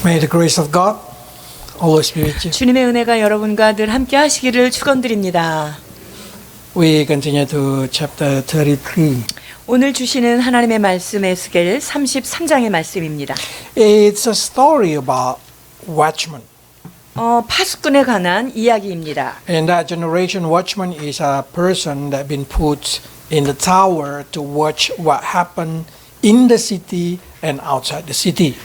May the grace of God always be with you. 주님의 은혜가 여러분과 늘 함께 하시기를 축원드립니다. We continue to chapter 33. 오늘 주시는 하나님의 말씀 에스겔 33장의 말씀입니다. It's a story about watchmen. 파수꾼에 관한 이야기입니다. In that generation, watchman is a person that been put in the tower to watch what happened in the city and outside the city.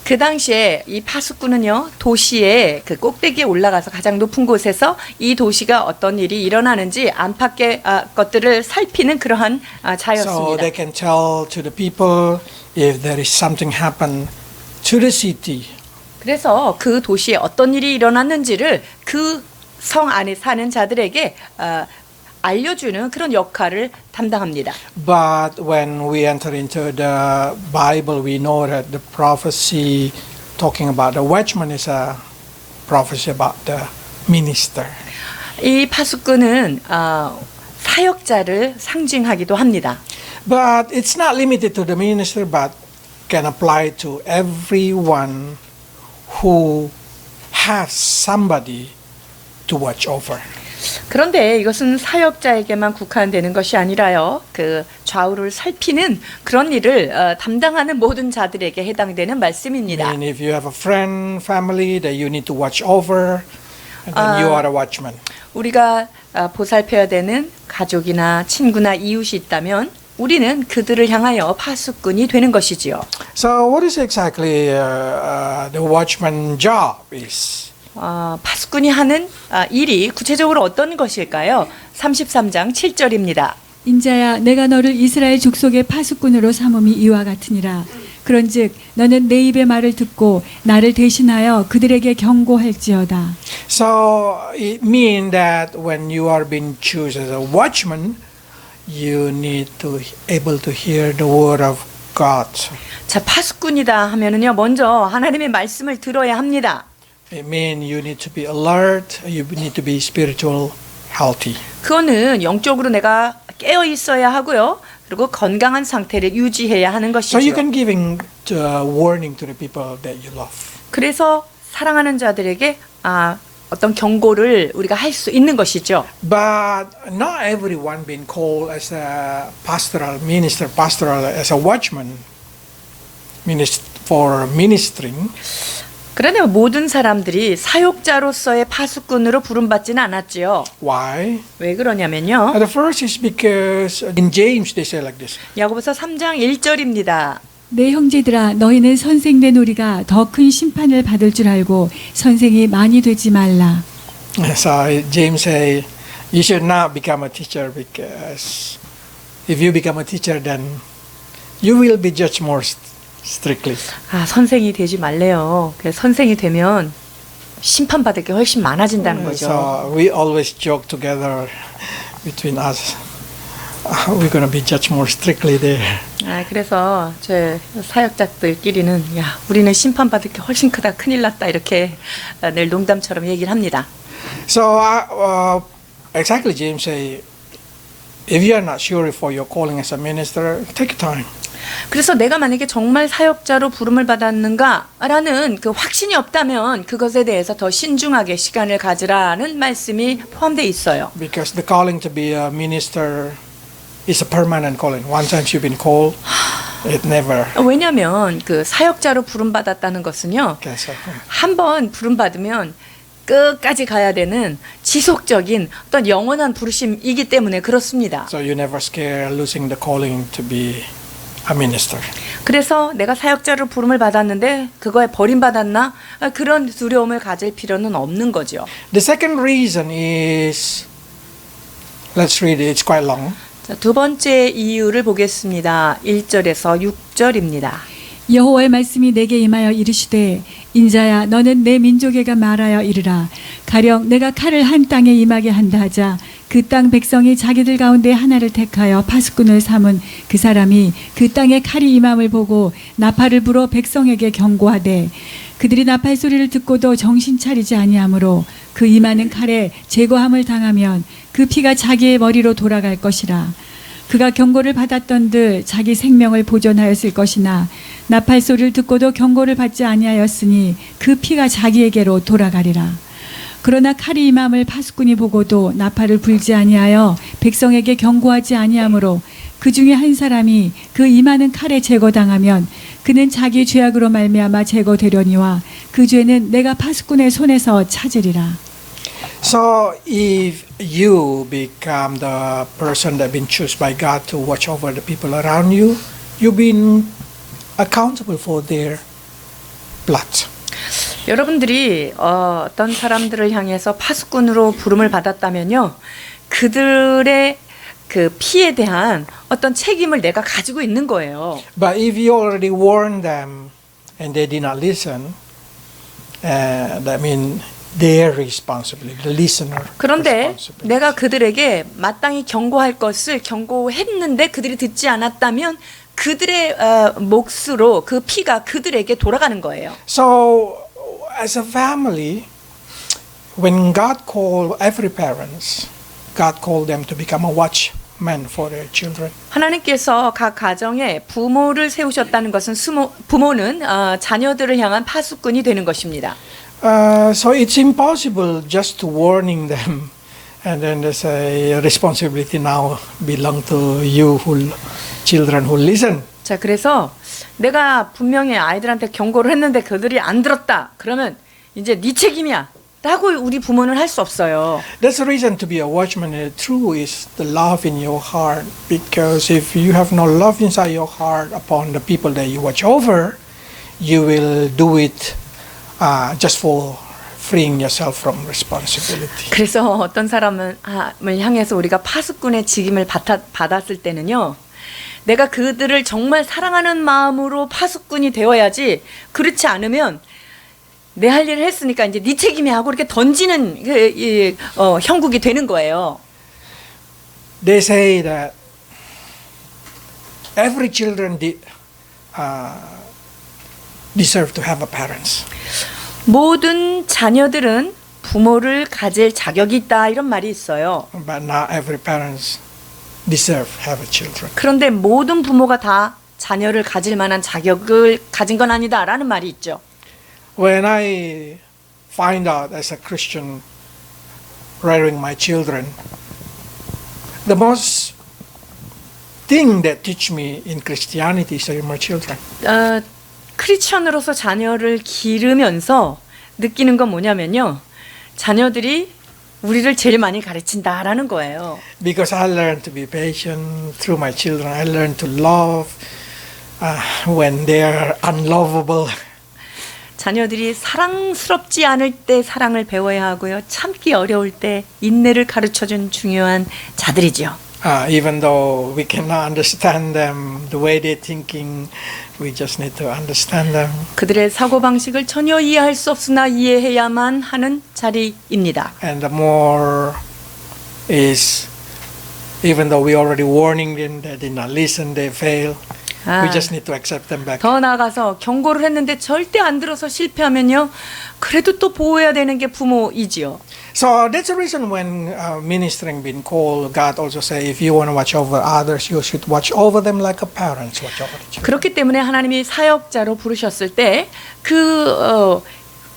그 당시에 이 파수꾼은요, 도시의 그 꼭대기에 올라가서 가장 높은 곳에서 이 도시가 어떤 일이 일어나는지 안팎의 것들을 살피는 그러한 So 자였습니다. they can tell to the people if there is something happen to the city. 그래서 그 도시에 어떤 일이 일어났는지를 그 성 안에 사는 자들에게 알려주는 그런 역할을 담당합니다. But when we enter into the Bible, we know that the prophecy talking about the watchman is a prophecy about the minister. 이 파수꾼은 사역자를 상징하기도 합니다. But it's not limited to the minister, but can apply to everyone who has somebody to watch over. 그런데 이것은 사역자에게만 국한되는 것이 아니라요, 그 좌우를 살피는 그런 일을 담당하는 모든 자들에게 해당되는 말씀입니다. And if you have a friend, family that you need to watch over, and then you are a watchman. 우리가 보살펴야 되는 가족이나 친구나 이웃이 있다면 우리는 그들을 향하여 파수꾼이 되는 것이지요. So what is exactly the watchman job is? 파수꾼이 하는 일이 구체적으로 어떤 것일까요? 33장 7절입니다. 인자야 내가 너를 이스라엘 족속의 파수꾼으로 삼음이 이와 같으니라. 그런즉 너는 내 입의 말을 듣고 나를 대신하여 그들에게 경고할지어다. So it means that when you are being chosen as a watchman, you need to able to hear the word of God. 자, 파수꾼이다 하면은요, 먼저 하나님의 말씀을 들어야 합니다. It means you need to be alert, you need to be spiritual healthy. 그거는 영적으로 내가 깨어 있어야 하고요. 그리고 건강한 상태를 유지해야 하는 So you 것이죠. can giving warning to the people that you love. 그래서 사랑하는 자들에게 어떤 경고를 우리가 할 수 있는 것이죠. But not everyone being called as a pastoral minister, pastoral as a watchman, for ministering. 그런데 모든 사람들이 사역자로서의 파수꾼으로 부름받지는 않았지요. Why? 왜 그러냐면요, The first is because in James they say like this. 야고보서 3장 1절입니다. 내 형제들아 너희는 선생된 우리가 더 큰 심판을 받을 줄 알고 선생이 많이 되지 말라. So James say you should not become a teacher because if you become a teacher then you will be judged more strictly. 선생이 되지 말래요. 그래서 선생이 되면 심판받을 게 훨씬 많아진다는 거죠. So we always joke together between us. We're going to be judged more strictly there. 그래서 제 사역자들끼리는 우리는 심판받을 게 훨씬 크다, 큰일 났다, 이렇게 늘 농담처럼 얘기를 합니다. So exactly James say if you are not sure for your calling as a minister, take time. 그래서 내가 만약에 정말 사역자로 부름을 받았는가라는 그 확신이 없다면 그것에 대해서 더 신중하게 시간을 가지라는 말씀이 포함되어 있어요. Because the calling to be a minister is a permanent calling. One time you've been called, it never 왜냐하면 그 사역자로 부름 받았다는 것은요, gets happen. 한번 부름 받으면 끝까지 가야 되는 지속적인 어떤 영원한 부르심이기 때문에 그렇습니다. So you never scare losing the calling to be a minister. 그래서 내가 사역자로 부름을 받았는데 그거에 버림받았나? 그런 두려움을 가질 필요는 없는 거죠. The second reason is, let's read it, it's quite long. 자, 두 번째 이유를 보겠습니다. 1절에서 6절입니다. 여호와의 말씀이 내게 임하여 이르시되 인자야 너는 내 민족에게 말하여 이르라. 가령 내가 칼을 한 땅에 임하게 한다 하자 그 땅 백성이 자기들 가운데 하나를 택하여 파수꾼을 삼은 그 사람이 그 땅에 칼이 임함을 보고 나팔을 불어 백성에게 경고하되 그들이 나팔 소리를 듣고도 정신 차리지 아니하므로 그 임하는 칼에 제거함을 당하면 그 피가 자기의 머리로 돌아갈 것이라. 그가 경고를 받았던 듯 자기 생명을 보존하였을 것이나 나팔 소리를 듣고도 경고를 받지 아니하였으니 그 피가 자기에게로 돌아가리라. 그러나 칼이 임함을 파수꾼이 보고도 나팔을 불지 아니하여 백성에게 경고하지 아니하므로 그 중에 한 사람이 그 임하는 칼에 제거당하면 그는 자기 죄악으로 말미암아 제거되려니와 그 죄는 내가 파수꾼의 손에서 찾으리라. So if you become the person that been chosen by God to watch over the people around you, you've been accountable for their blood. 여러분들이 어떤 사람들을 향해서 파수꾼으로 부름을 받았다면요, 그들의 그 피에 대한 어떤 책임을 내가 가지고 있는 거예요. But if you already warned them and they did not listen, that means their responsibility, the listener 그런데 responsibility. 내가 그들에게 마땅히 경고할 것을 경고했는데 그들이 듣지 않았다면 그들의 몫으로 그 피가 그들에게 돌아가는 거예요. So as a family, when God called every parents, God called them to become a watchman for their children. 하나님께서 각 가정에 부모를 세우셨다는 것은 부모는 자녀들을 향한 파수꾼이 되는 것입니다. So it's impossible just to warning them, and then they say responsibility now belong to you, who children who listen. 자, 그래서 내가 분명히 아이들한테 경고를 했는데 그들이 안 들었다. 그러면 이제 네 책임이야. 라고 우리 부모는 할 수 없어요. That's the reason to be a watchman. True is the love in your heart, because if you have no love inside your heart upon the people that you watch over, you will do it just for freeing yourself from responsibility. 그래서 어떤 사람을 향해서 우리가 파수꾼의 직임을 받았을 때는요, 내가 그들을 정말 사랑하는 마음으로 파수꾼이 되어야지, 그렇지 않으면 내 할 일을 했으니까 이제 네 책임이야 하고 이렇게 던지는 형국이 되는 거예요. They say that every children deserve to have a parents. 모든 자녀들은 부모를 가질 자격이 있다, 이런 말이 있어요. But not every parents deserve have a children. 그런데 모든 부모가 다 자녀를 가질 만한 자격을 가진 건 아니다라는 말이 있죠. When I find out as a Christian rearing my children, the most thing that teach me in Christianity is my children. 크리스천으로서 자녀를 기르면서 느끼는 건 뭐냐면요, 자녀들이 우리를 제일 많이 가르친다라는 거예요. Because I learned to be patient through my children. I learned to love when they are unlovable. 자녀들이 사랑스럽지 않을 때 사랑을 배워야 하고요, 참기 어려울 때 인내를 가르쳐준 중요한 자들이죠. Even though we cannot understand them, the way they're thinking, we just need to understand them. 그들의 사고방식을 전혀 이해할 수 없으나 이해해야만 하는 자리입니다. And the more is, even though we already warning them, they did not listen, they fail. We just need to accept them back. 더 나아가서 경고를 했는데 절대 안 들어서 실패하면요, 그래도 또 보호해야 되는 게 부모이지요. So that's the reason when ministering been called, God also say, if you want to watch over others, you should watch over them like a parent watch over the children. 그렇기 때문에 하나님이 사역자로 부르셨을 때 그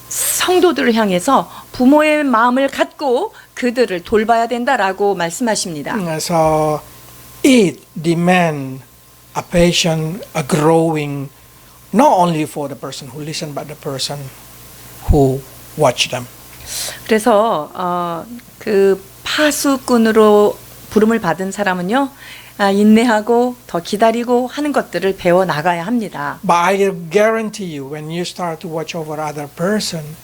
성도들을 향해서 부모의 마음을 갖고 그들을 돌봐야 된다라고 말씀하십니다. So it demands a patient, a growing, not only for the person who listen, but the person who watch them. 그래서 그 파수꾼으로 부름을 받은 사람은요, 인내하고 더 기다리고 하는 것들을 배워 나가야 합니다. But I guarantee you, when you start to watch over other person,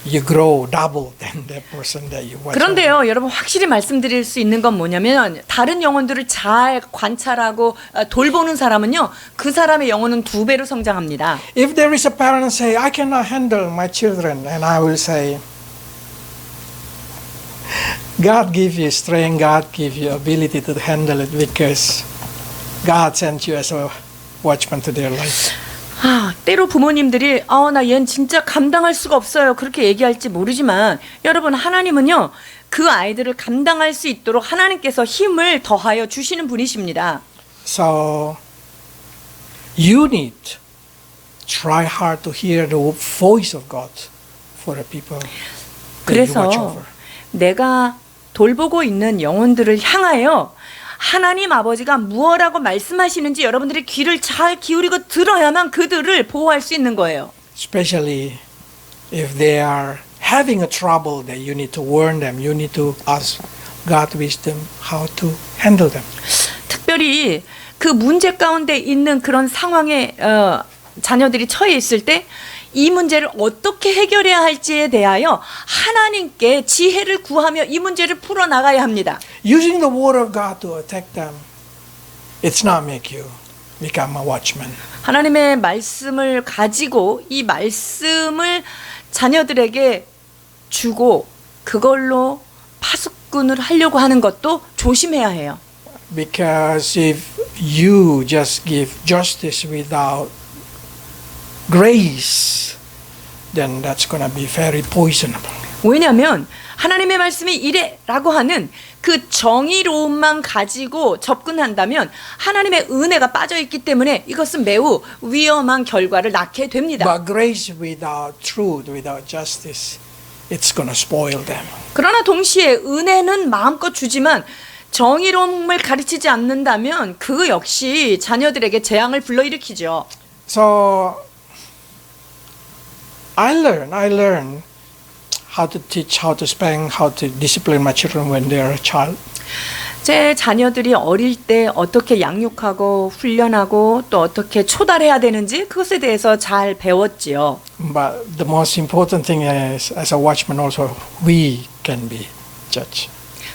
you grow double than the person that you watch over. 그런데요, 여러분 확실히 말씀드릴 수 있는 건 뭐냐면, 다른 영혼들을 잘 관찰하고 돌보는 사람은요, 그 사람의 영혼은 2배로 성장합니다. If there is a parent say, I cannot handle my children, and I will say, God give you strength, God give you ability to handle it because God sent you as a watchman to their life. 때로 부모님들이 나 얘는 진짜 감당할 수가 없어요, 그렇게 얘기할지 모르지만, 여러분 하나님은요, 그 아이들을 감당할 수 있도록 하나님께서 힘을 더하여 주시는 분이십니다. So you need to try hard to hear the voice of God for the people that you watch 그래서 over. 내가 돌보고 있는 영혼들을 향하여 하나님 아버지가 무엇라고 말씀하시는지 여러분들이 귀를 잘 기울이고 들어야만 그들을 보호할 수 있는 거예요. Especially if they are having a trouble that you need to warn them, you need to ask God wisdom how to handle them. 특별히 그 문제 가운데 있는 그런 상황에 자녀들이 처해 있을 때 이 문제를 어떻게 해결해야 할지에 대하여 하나님께 지혜를 구하며 이 문제를 풀어나가야 합니다. Using the word of God to attack them, it's not make you become a watchman. 하나님의 말씀을 가지고 이 말씀을 자녀들에게 주고 그걸로 파수꾼을 하려고 하는 것도 조심해야 해요. Because if you just give justice without grace, then that's going to be very poisonable. 왜냐하면 하나님의 말씀이 이래라고 하는 그 정의로움만 가지고 접근한다면 하나님의 은혜가 빠져있기 때문에 이것은 매우 위험한 결과를 낳게 됩니다. But grace without truth, without justice, it's going to spoil them. 그러나 동시에 은혜는 마음껏 주지만 정의로움을 가르치지 않는다면 그 역시 자녀들에게 재앙을 불러일으키죠. So I learn how to teach, how to spank, how to discipline my children when they are a child. 제 자녀들이 어릴 때 어떻게 양육하고 훈련하고 또 어떻게 초달해야 되는지 그것에 대해서 잘 배웠지요. But the most important thing is, as a watchman also, we can be judged.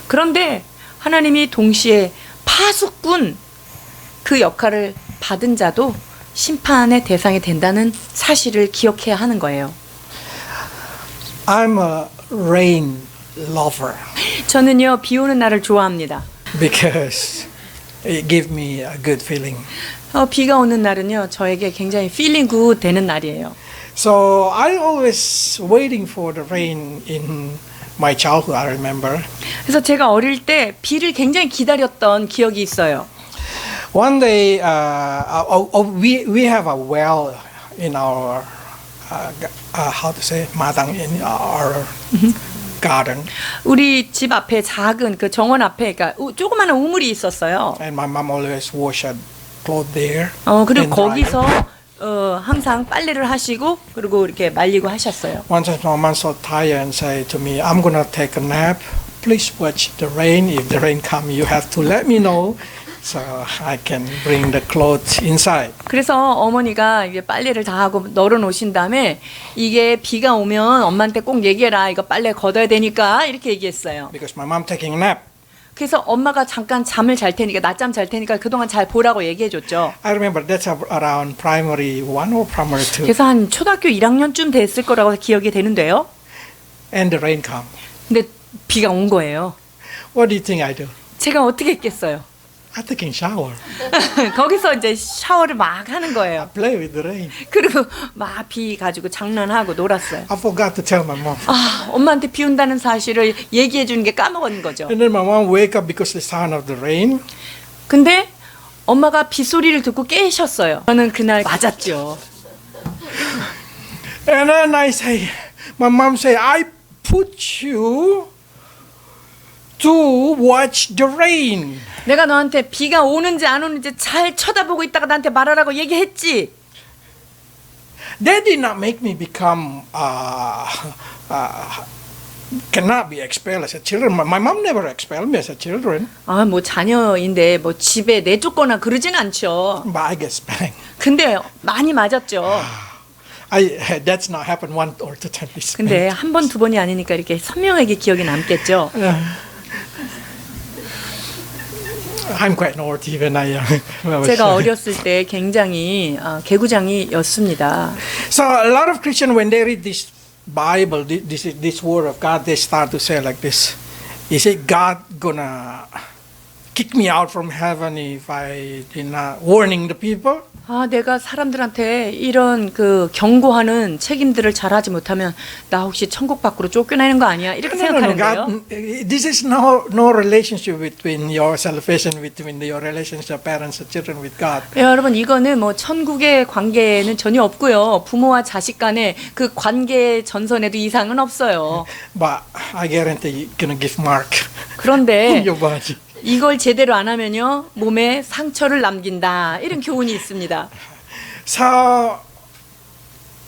그런데 하나님이 동시에 파수꾼 그 역할을 받은 자도 심판의 대상이 된다는 사실을 기억해야 하는 거예요. I'm a rain lover 저는요 비 오는 날을 좋아합니다. because it gives me a good feeling. 비가 오는 날은요 저에게 굉장히 feeling good 되는 날이에요. So I always waiting for the rain in my childhood, I remember. 그래서 제가 어릴 때 비를 굉장히 기다렸던 기억이 있어요. One day, we have a well in our how to say madang in our garden, 우리 집 앞에 작은 그 정원 앞에 그러니까 조그마한 우물이 있었어요. and my mom always wash her clothes there. 그리고 and dry them. 거기서 항상 빨래를 하시고 그리고 이렇게 말리고 하셨어요. One time, my mom so tired and say to me, "I'm gonna take a nap. Please watch the rain. If the rain come, you have to let me know." So I can bring the clothes inside. 그래서 어머니가 이게 빨래를 다 하고 널어 놓으신 다음에 이게 비가 오면 엄마한테 꼭 얘기해라. 이거 빨래 걷어야 되니까 이렇게 얘기했어요. Because my mom taking a nap. 그래서 엄마가 잠깐 잠을 잘 테니까 낮잠 잘 테니까 그동안 잘 보라고 얘기해 줬죠. I remember that's around primary 1 or primary 2. 그래서 한 초등학교 1학년쯤 됐을 거라고 기억이 되는데요. And the rain come. 근데 비가 온 거예요. What do you think I do? 제가 어떻게 했겠어요? I taking shower. 거기서 이제 샤워를 막 하는 거예요. I play with the rain. 그리고 막 비 가지고 장난하고 놀았어요. I forgot to tell my mom. 엄마한테 비 온다는 사실을 얘기해 주는 게 까먹은 거죠. And then my mom wake up because the sound of the rain. 근데 엄마가 빗소리를 듣고 깨셨어요. 저는 그날 맞았죠. And then I say, my mom say, I put you to watch the rain. 내가 너한테 비가 오는지 안 오는지 잘 쳐다보고 있다가 나한테 말하라고 얘기했지. That did not make me become cannot be expelled as a children. My mom never expelled me as a children. 뭐 자녀인데 뭐 집에 내쫓거나 그러진 않죠. But I get spanked. 근데 많이 맞았죠. That's not happened one or two times. 근데 한 번 두 번이 아니니까 이렇게 선명하게 기억이 남겠죠. I'm quite naughty when I was 제가 어렸을 때 굉장히 개구장이였습니다. So a lot of Christians, when they read this Bible, this word of God, they start to say like this: "Is it God gonna kick me out from heaven if I did not warning the people?" 아, 내가 사람들한테 이런 그 경고하는 책임들을 잘하지 못하면 나 혹시 천국 밖으로 쫓겨나는 거 아니야? 이렇게 생각하는데요. God, this is no relationship between your salvation, between your relationship, parents and children with God. 여러분, 이거는 뭐 천국의 관계는 전혀 없고요. 부모와 자식 간의 그 관계 전선에도 이상은 없어요. But I guarantee you're gonna give mark 그런데 in your body. 이걸 제대로 안 하면요, 몸에 상처를 남긴다. 이런 교훈이 있습니다. So,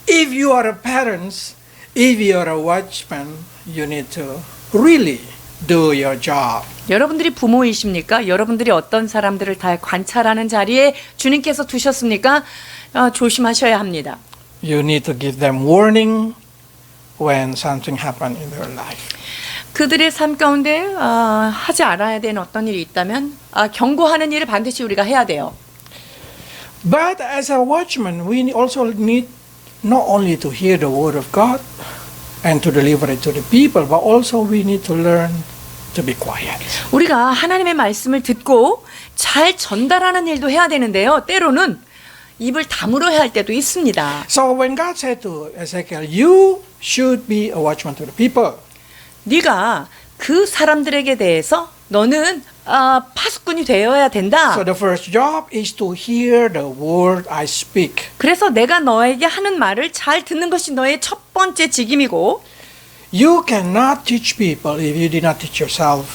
if you are a parents, if you are a watchman, you need to really do your job. 여러분들이 부모이십니까? 여러분들이 어떤 사람들을 다 관찰하는 자리에 주님께서 두셨습니까? 조심하셔야 합니다. You need to give them warning when something happen in their life. 그들의 삶 가운데 하지 않아야 되는 어떤 일이 있다면 경고하는 일을 반드시 우리가 해야 돼요. But as a watchman, we also need not only to hear the word of God and to deliver it to the people, but also we need to learn to be quiet. 우리가 하나님의 말씀을 듣고 잘 전달하는 일도 해야 되는데요. 때로는 입을 다물어야 할 때도 있습니다. So when God said to Ezekiel, you should be a watchman to the people. 네가 그 사람들에게 대해서 너는 파수꾼이 되어야 된다. So the first job is to hear the word I speak. 그래서 내가 너에게 하는 말을 잘 듣는 것이 너의 첫 번째 직임이고 You cannot teach people if you did not teach yourself.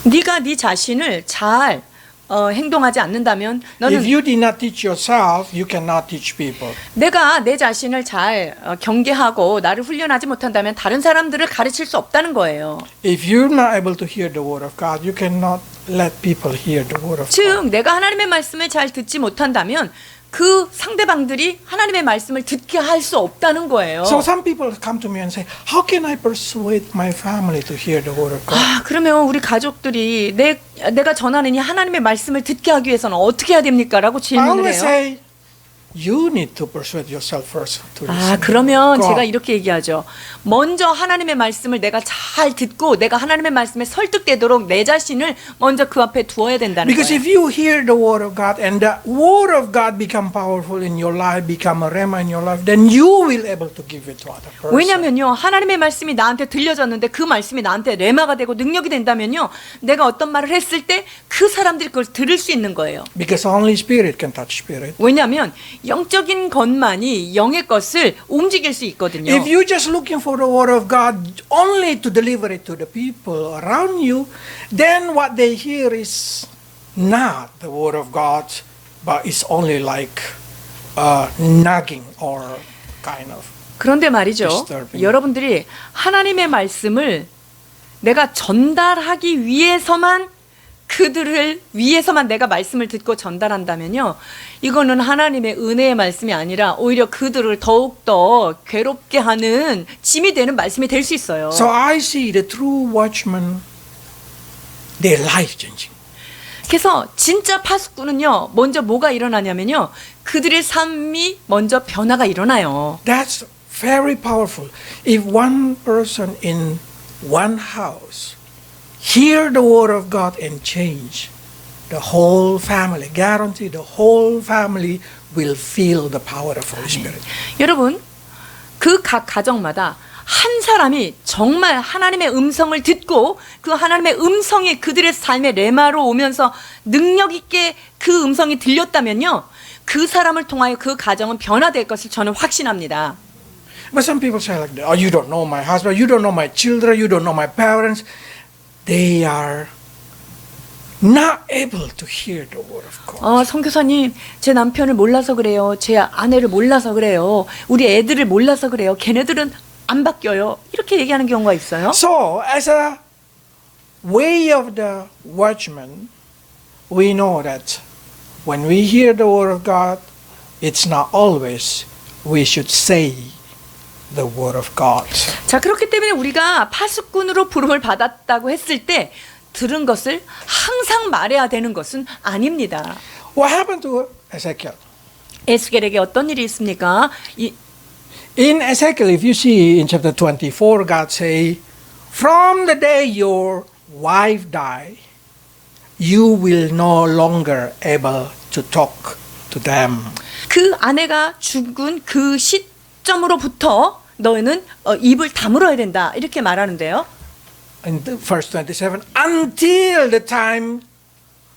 네가 네 자신을 잘 행동하지 않는다면 너는 If you did not teach yourself, you cannot teach people. 내가 내 자신을 잘 경계하고 나를 훈련하지 못한다면 다른 사람들을 가르칠 수 없다는 거예요. If you're not able to hear the word of God, you cannot let people hear the word of God. 즉 내가 하나님의 말씀을 잘 듣지 못한다면 그 상대방들이 하나님의 말씀을 듣게 할 수 없다는 거예요. So some people come to me and say, how can I persuade my family to hear the word of God? 그러면 우리 가족들이 내가 전하는 이 하나님의 말씀을 듣게 하기 위해서는 어떻게 해야 됩니까? 라고 I 질문을 always 해요. say, you need to persuade yourself first to listen. 그러면 God. 제가 이렇게 얘기하죠. 먼저 하나님의 말씀을 내가 잘 듣고 내가 하나님의 말씀에 설득되도록 내 자신을 먼저 그 앞에 두어야 된다는 Because 거예요. if you hear the word of God and the word of God become powerful in your life, become a rhema in your life, then you will able to give it to other person. 왜냐면요, 하나님의 말씀이 나한테 들려졌는데 그 말씀이 나한테 레마가 되고 능력이 된다면요, 내가 어떤 말을 했을 때 그 사람들이 그걸 들을 수 있는 거예요. Because only spirit can touch spirit. 왜냐하면 영적인 것만이 영의 것을 움직일 수 있거든요. If you're just looking for the word of God only to deliver it to the people around you, then what they hear is not the word of God, but it's only like nagging or kind of. 그런데 말이죠. disturbing. 여러분들이 하나님의 말씀을 내가 전달하기 위해서만 그들을 위해서만 내가 말씀을 듣고 전달한다면요, 이거는 하나님의 은혜의 말씀이 아니라 오히려 그들을 더욱더 괴롭게 하는 짐이 되는 말씀이 될 수 있어요. So I see the true watchman, their life changing. 그래서 진짜 파수꾼은요, 먼저 뭐가 일어나냐면요, 그들의 삶이 먼저 변화가 일어나요. That's very powerful. If one person in one house hear the word of God and change, the whole family, guarantee the whole family will feel the power of Holy Spirit. 여러분, 그 각 가정마다 한 사람이 정말 하나님의 음성을 듣고 그 하나님의 음성이 그들의 삶의 레마로 오면서 능력 있게 그 음성이 들렸다면요, 그 사람을 통하여 그 가정은 변화될 것을 저는 확신합니다. But some people say like that, oh, you don't know my husband, you don't know my children, you don't know my parents. They are not able to hear the word of God. 선교사님, 제 남편을 몰라서 그래요. 제 아내를 몰라서 그래요. 우리 애들을 몰라서 그래요. 걔네들은 안 바뀌어요. 이렇게 얘기하는 경우가 있어요. So, as a way of the watchman, we know that when we hear the word of God, it's not always we should say the word of God. 자, 그렇기 때문에 우리가 파수꾼으로 부름을 받았다고 했을 때 들은 것을 항상 말해야 되는 것은 아닙니다. What happened to Ezekiel? 에스겔에게 어떤 일이 있습니까? In Ezekiel, if you see in chapter 24, God say, from the day your wife die, you will no longer able to talk to them. 그 아내가 죽은 그 시점으로부터 너는 입을 다물어야 된다 이렇게 말하는데요. In the verse 27, until the time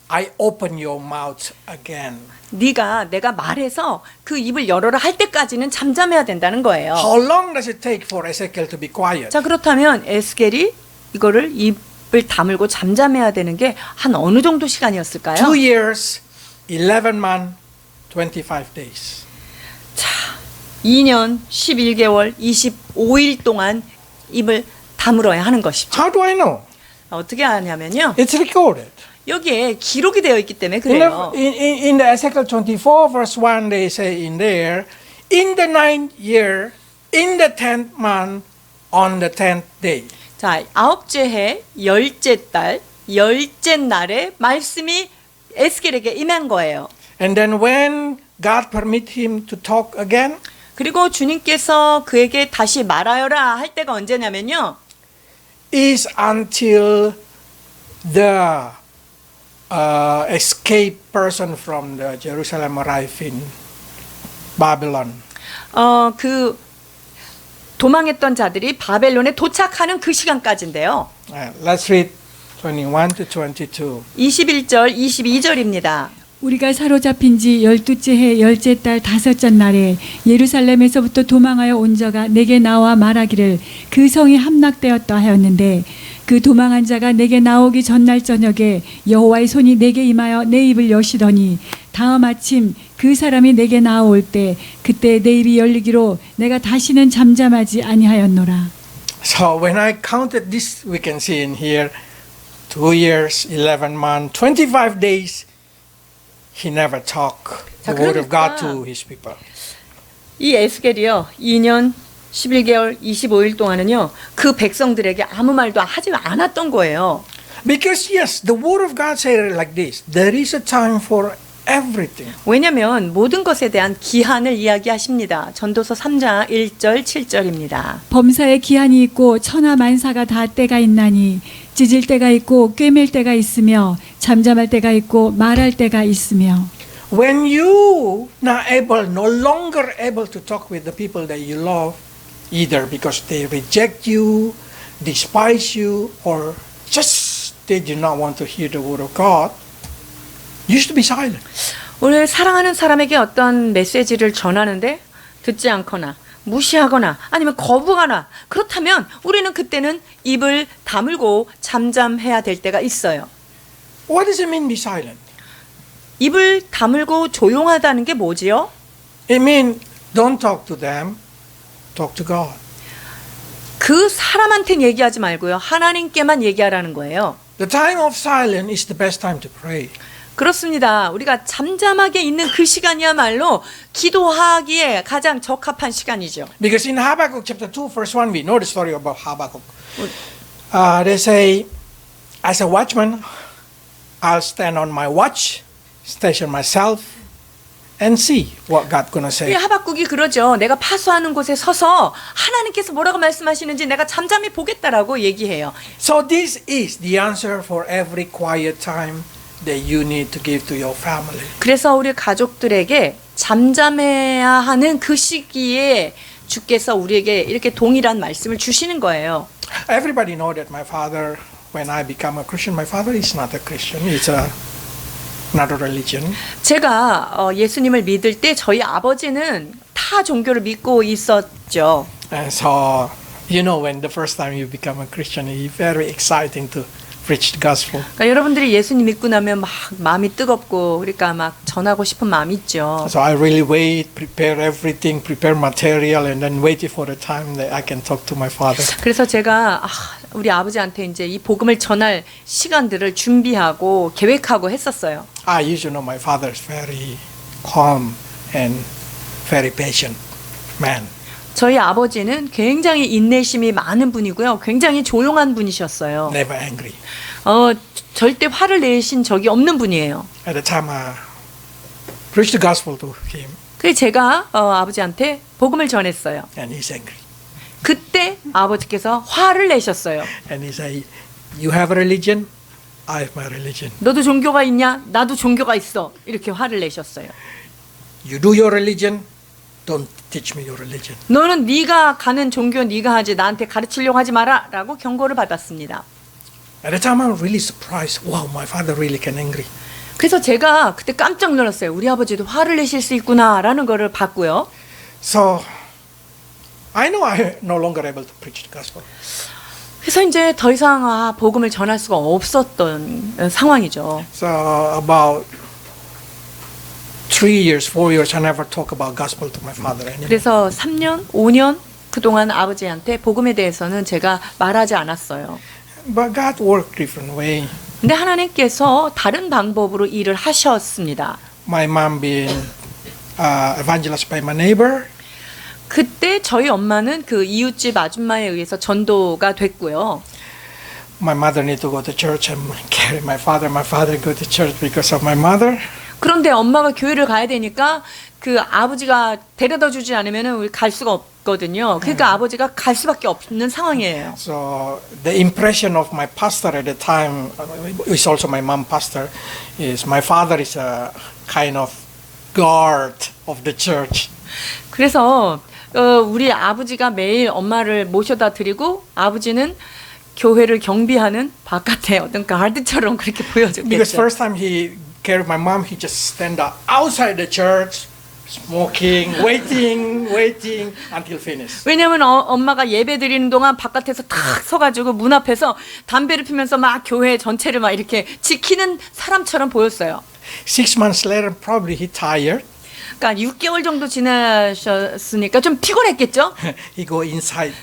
I open your mouth again. 내가 말해서 그 입을 열어라 할 때까지는 잠잠해야 된다는 거예요. How long does it take for Ezekiel to be quiet? 자, 그렇다면 에스겔이 이거를 입을 다물고 잠잠해야 되는 게 한 어느 정도 시간이었을까요? 2 years, 11 months, 25 days. 자, 2년 11개월 25일 동안 입을 다물어야 하는 것이죠. How do I know? 어떻게 하냐면요. It's recorded. 여기에 기록이 되어 있기 때문에 In 그래요. the Ezekiel 24 verse 1 they say in there, in the 9th year, in the 10th month, on the 10th day. 자, 아홉째 해, 열째 달, 열째 날에 말씀이 에스겔에게 임한 거예요. And then when God permit him to talk again, 그리고 주님께서 그에게 다시 말하여라 할 때가 언제냐면요. is until the escaped person from the Jerusalem arrived in Babylon. 그 도망했던 자들이 바벨론에 도착하는 그 시간까지인데요. Let's read 21 to 22. 21절, 22절입니다. 우리가 사로잡힌 지 12째 해 열째 달 다섯째 날에 예루살렘에서부터 도망하여 온 자가 내게 나와 말하기를 그 성이 함락되었다 하였는데 그 도망한 자가 내게 나오기 전날 저녁에 여호와의 손이 내게 임하여 내 입을 여시더니 다음 아침 그 사람이 내게 나올 때 그때 내 입이 열리기로 내가 다시는 잠잠하지 아니하였노라. So when I counted this, we can see in here 2 years, 11 months, 25 days. He never talked the 자, word of God 그러니까 to his people. 이 에스겔이요. 2년 11개월 25일 동안은요. 그 백성들에게 아무 말도 하지 않았던 거예요. Because yes, the word of God says like this. There is a time for everything. 왜냐하면 모든 것에 대한 기한을 이야기하십니다. 전도서 3장 1절 7절입니다. 범사에 기한이 있고 천하 만사가 다 때가 있나니 찢을 때가 있고 꿰맬 때가 있으며 잠잠할 때가 있고 말할 때가 있으며 When you no longer able to talk with the people that you love, either because they reject you, despise you, or just they do not want to hear the word of God, you should be silent. 오늘 사랑하는 사람에게 어떤 메시지를 전하는데 듣지 않거나 무시하거나 아니면 거부하거나 그렇다면 우리는 그때는 입을 다물고 잠잠해야 될 때가 있어요. What does it mean be silent? 입을 다물고 조용하다는 게 뭐지요? It means don't talk to them, talk to God. 그 사람한테는 얘기하지 말고요. 하나님께만 얘기하라는 거예요. The time of silence is the best time to pray. 그렇습니다. 우리가 잠잠하게 있는 그 시간이야말로 기도하기에 가장 적합한 시간이죠. Because in Habakkuk chapter 2 verse 1 we know the story about Habakkuk. They say, as a watchman, I'll stand on my watch, station myself, and see what God's gonna 이 say. 하박국이 그러죠. 내가 파수하는 곳에 서서 하나님께서 뭐라고 말씀하시는지 내가 잠잠히 보겠다라고 얘기해요. So this is the answer for every quiet time that you need to give to your family. 그래서 우리 가족들에게 잠잠해야 하는 그 시기에 주께서 우리에게 이렇게 동일한 말씀을 주시는 거예요. Everybody know that my father, when I become a Christian, my father is not a Christian. It's not a religion. 제가 예수님을 믿을 때 저희 아버지는 타 종교를 믿고 있었죠. And so, you know, when the first time you become a Christian, it's very exciting to preach the gospel. 그러니까 여러분들이 예수님 믿고 나면 막 마음이 뜨겁고 그러니까 막 전하고 싶은 마음이 있죠. So I really wait, prepare everything, prepare material, and then wait for the time that I can talk to my father. 그래서 제가 우리 아버지한테 이제 이 복음을 전할 시간들을 준비하고 계획하고 했었어요. You should know my father is very calm and very patient man. 저희 아버지는 굉장히 인내심이 많은 분이고요. 굉장히 조용한 분이셨어요. Never angry. 절대 화를 내신 적이 없는 분이에요. At the time I preached the gospel to him, 그래서 제가 아버지한테 복음을 전했어요. and he's angry. 그때 아버지께서 화를 내셨어요. And he said, you have a religion, I have my religion. 너도 종교가 있냐? 나도 종교가 있어. 이렇게 화를 내셨어요. You do your religion, don't teach me your religion. 너는 네가 가는 종교 네가 하지 나한테 가르치려고 하지 마라 라고 경고를 받았습니다. At the time, I was really surprised. Wow, my father really can angry. 그래서 제가 그때 깜짝 놀랐어요. 우리 아버지도 화를 내실 수 있구나라는 거를 봤고요. So, I know I no longer able to preach the gospel. 그래서 이제 더 이상 복음을 전할 수가 없었던 상황이죠. So, about 3 years, 4 years, I never talk about gospel to my father anymore. 그래서 3년, 5년 그동안 아버지한테 복음에 대해서는 제가 말하지 않았어요. But God worked different way. 근데 하나님께서 다른 방법으로 일을 하셨습니다. My mom being evangelized by my neighbor. 그때 저희 엄마는 그 이웃집 아줌마에 의해서 전도가 됐고요. My mother need to go to church and carry my father. My father go to church because of my mother. 그런데 엄마가 교회를 가야 되니까 그 아버지가 데려다 주지 않으면 우리 갈 수가 없거든요. 그러니까 아버지가 갈 수밖에 없는 상황이에요. So the impression of my pastor at the time, is also my mom pastor, is my father is a kind of guard of the church. 그래서 우리 아버지가 매일 엄마를 모셔다 드리고 아버지는 교회를 경비하는 바깥에 어떤 가드처럼 그렇게 Because 보여줬겠죠. first time he carried my mom, he just stand outside the church, smoking, waiting until finish. 왜냐하면 엄마가 예배 드리는 동안 바깥에서 탁 서가지고 문 앞에서 담배를 피면서 막 교회 전체를 막 이렇게 지키는 사람처럼 보였어요. 6 months later, probably he tired. 그러니까 6개월 정도 지나셨으니까 좀 피곤했겠죠? He go inside,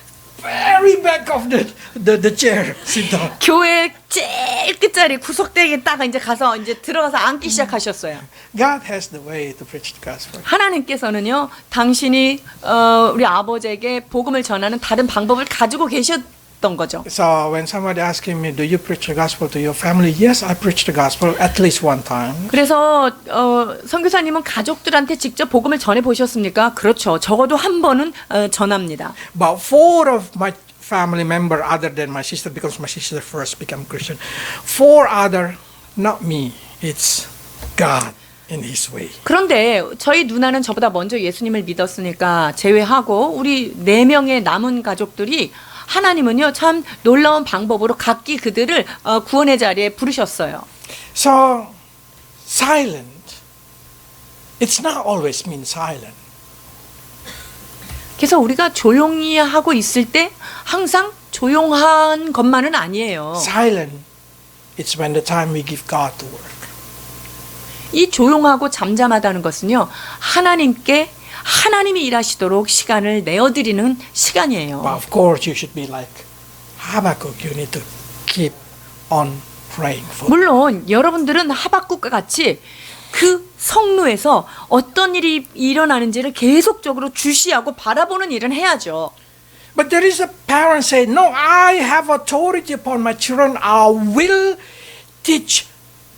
very back of the chair, sit down. 교회 제일 끝자리 구석대기에 딱 이제 가서 이제 들어가서 앉기 시작하셨어요. God has the way to preach the gospel. 하나님께서는요, 당신이 우리 아버지에게 복음을 전하는 다른 방법을 가지고 계셨던 거죠. So when somebody asking me, do you preach the gospel to your family? Yes, I preach the gospel at least one time. 그래서 선교사님은 가족들한테 직접 복음을 전해 보셨습니까? 그렇죠. 적어도 한 번은 전합니다. About 4 of my family member, other than my sister, because my sister first became Christian, 4 other, not me, it's God in His way. 그런데 저희 누나는 저보다 먼저 예수님을 믿었으니까 제외하고 우리 4명의 남은 가족들이 하나님은요 참 놀라운 방법으로 각기 그들을 구원의 자리에 부르셨어요. So silent, it's not always mean silent. 그래서 우리가 조용히 하고 있을 때 항상 조용한 것만은 아니에요. Silent, it's when the time we give God to work. 이 조용하고 잠잠하다는 것은요 하나님께 하나님이 일하시도록 시간을 내어드리는 시간이에요. But of course, you should be like Habakkuk. You need to keep on praying for. 물론 여러분들은 하박국과 같이 그 성루에서 어떤 일이 일어나는지를 계속적으로 주시하고 바라보는 일은 해야죠. But there is a parent say, no, I have authority upon my children. I will teach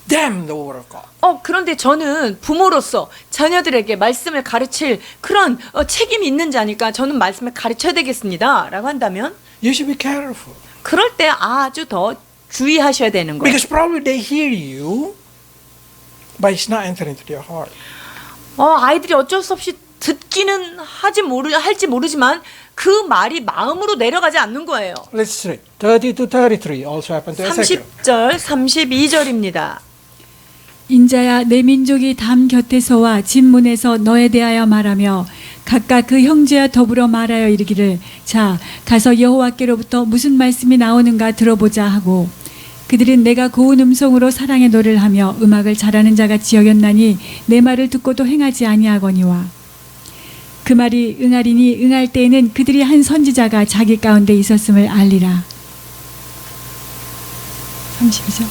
them the word of God. 그런데 저는 부모로서 자녀들에게 말씀을 가르칠 그런 책임이 있는 자니까 저는 말씀을 가르쳐야 되겠습니다. 라고 한다면 You should be careful. 그럴 때 아주 더 주의하셔야 되는 거예요. Because probably they hear you, but it's not entering into their heart. 아이들이 어쩔 수 없이 듣기는 할지 모르지만 그 말이 마음으로 내려가지 않는 거예요. Let's read 30 to 33 also happened to Ezekiel. 30절, 32절입니다. 인자야 내 민족이 담 곁에서와 진문에서 너에 대하여 말하며 각각 그 형제와 더불어 말하여 이르기를 자 가서 여호와께로부터 무슨 말씀이 나오는가 들어보자 하고 그들은 내가 고운 음성으로 사랑의 노래를 하며 음악을 잘하는 자같이 여겼나니 내 말을 듣고도 행하지 아니하거니와 그 말이 응하리니 응할 때에는 그들이 한 선지자가 자기 가운데 있었음을 알리라. 32절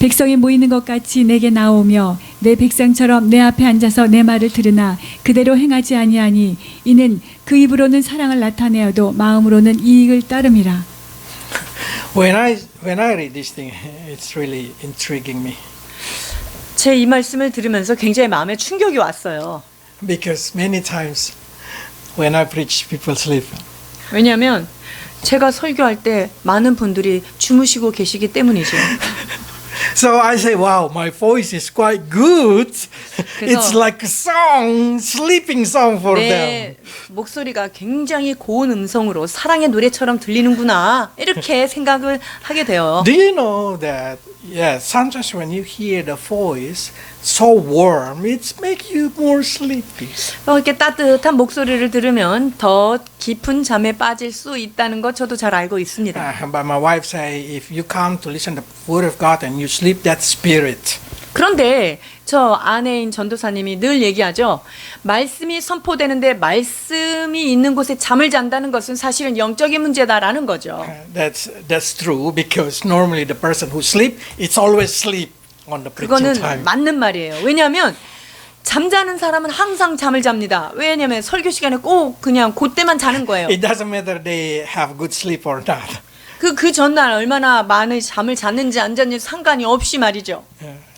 백성이 모이는 것 같이 내게 나오며 내 백성처럼 내 앞에 앉아서 내 말을 들으나 그대로 행하지 아니하니 이는 그 입으로는 사랑을 나타내어도 마음으로는 이익을 따름이라. When I read this thing, it's really intriguing me. 제 이 말씀을 들으면서 굉장히 마음에 충격이 왔어요. Because many times when I preach, people sleep. 왜냐하면 제가 설교할 때 많은 분들이 주무시고 계시기 때문이죠. So I say, wow, my voice is quite good. It's like a song, sleeping song for them. 내 목소리가 굉장히 고운 음성으로 사랑의 노래처럼 들리는구나 이렇게 생각을 하게 돼요. Do you know that, yes, sometimes when you hear the voice so warm, it makes you more sleepy. 이렇게 따뜻한 목소리를 들으면 더 깊은 잠에 빠질 수 있다는 것 저도 잘 알고 있습니다. But my wife say, if you come to listen to the word of God and you sleep, that spirit. 그런데 저 아내인 전도사님이 늘 얘기하죠. 말씀이 선포되는데 말씀이 있는 곳에 잠을 잔다는 것은 사실은 영적인 문제다라는 거죠. That's true because normally the person who sleep, it's always sleep on the preaching 그거는 time. 맞는 말이에요. 왜냐하면 잠자는 사람은 항상 잠을 잡니다. 왜냐하면 설교 시간에 꼭 그냥 그때만 자는 거예요. It doesn't matter they have good sleep or not. 그 전날 얼마나 많은 잠을 잤는지 안 잤는지 상관이 없이 말이죠.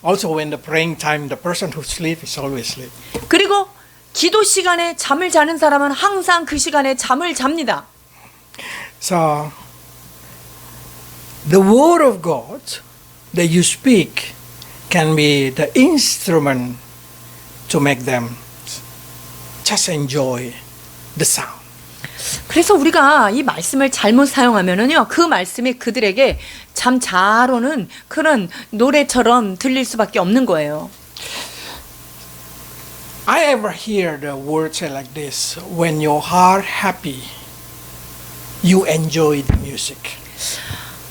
Also when the praying time, the person who sleep is always sleep. 그리고 기도 시간에 잠을 자는 사람은 항상 그 시간에 잠을 잡니다. So the word of God that you speak can be the instrument to make them just enjoy the sound. 그래서 우리가 이 말씀을 잘못 사용하면은요, 그 말씀이 그들에게 잠 잘 오는 그런 노래처럼 들릴 수밖에 없는 거예요. I ever hear the word say like this: when your heart happy, you enjoy the music.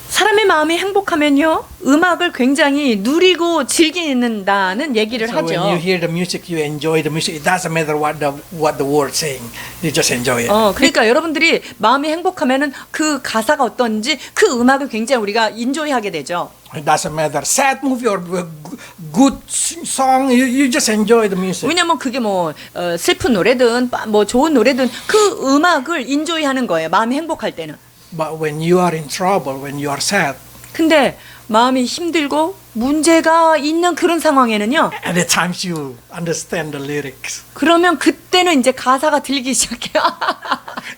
사람의 마음이 행복하면요, 음악을 굉장히 누리고 즐긴다는 얘기를 So when 하죠. you hear the music, you enjoy the music. It doesn't matter what the word saying. You just enjoy it. 그러니까 여러분들이 마음이 행복하면은 그 가사가 어떤지 그 음악을 굉장히 우리가 인조이하게 되죠. It doesn't matter sad movie or good song. You just enjoy the music. 왜냐면 그게 뭐 슬픈 노래든 뭐 좋은 노래든 그 음악을 인조이하는 거예요. 마음이 행복할 때는. But when you are in trouble, when you are sad, 근데 마음이 힘들고 문제가 있는 그런 상황에는요. at the times you understand the lyrics, 그러면 그때는 이제 가사가 들리기 시작해요.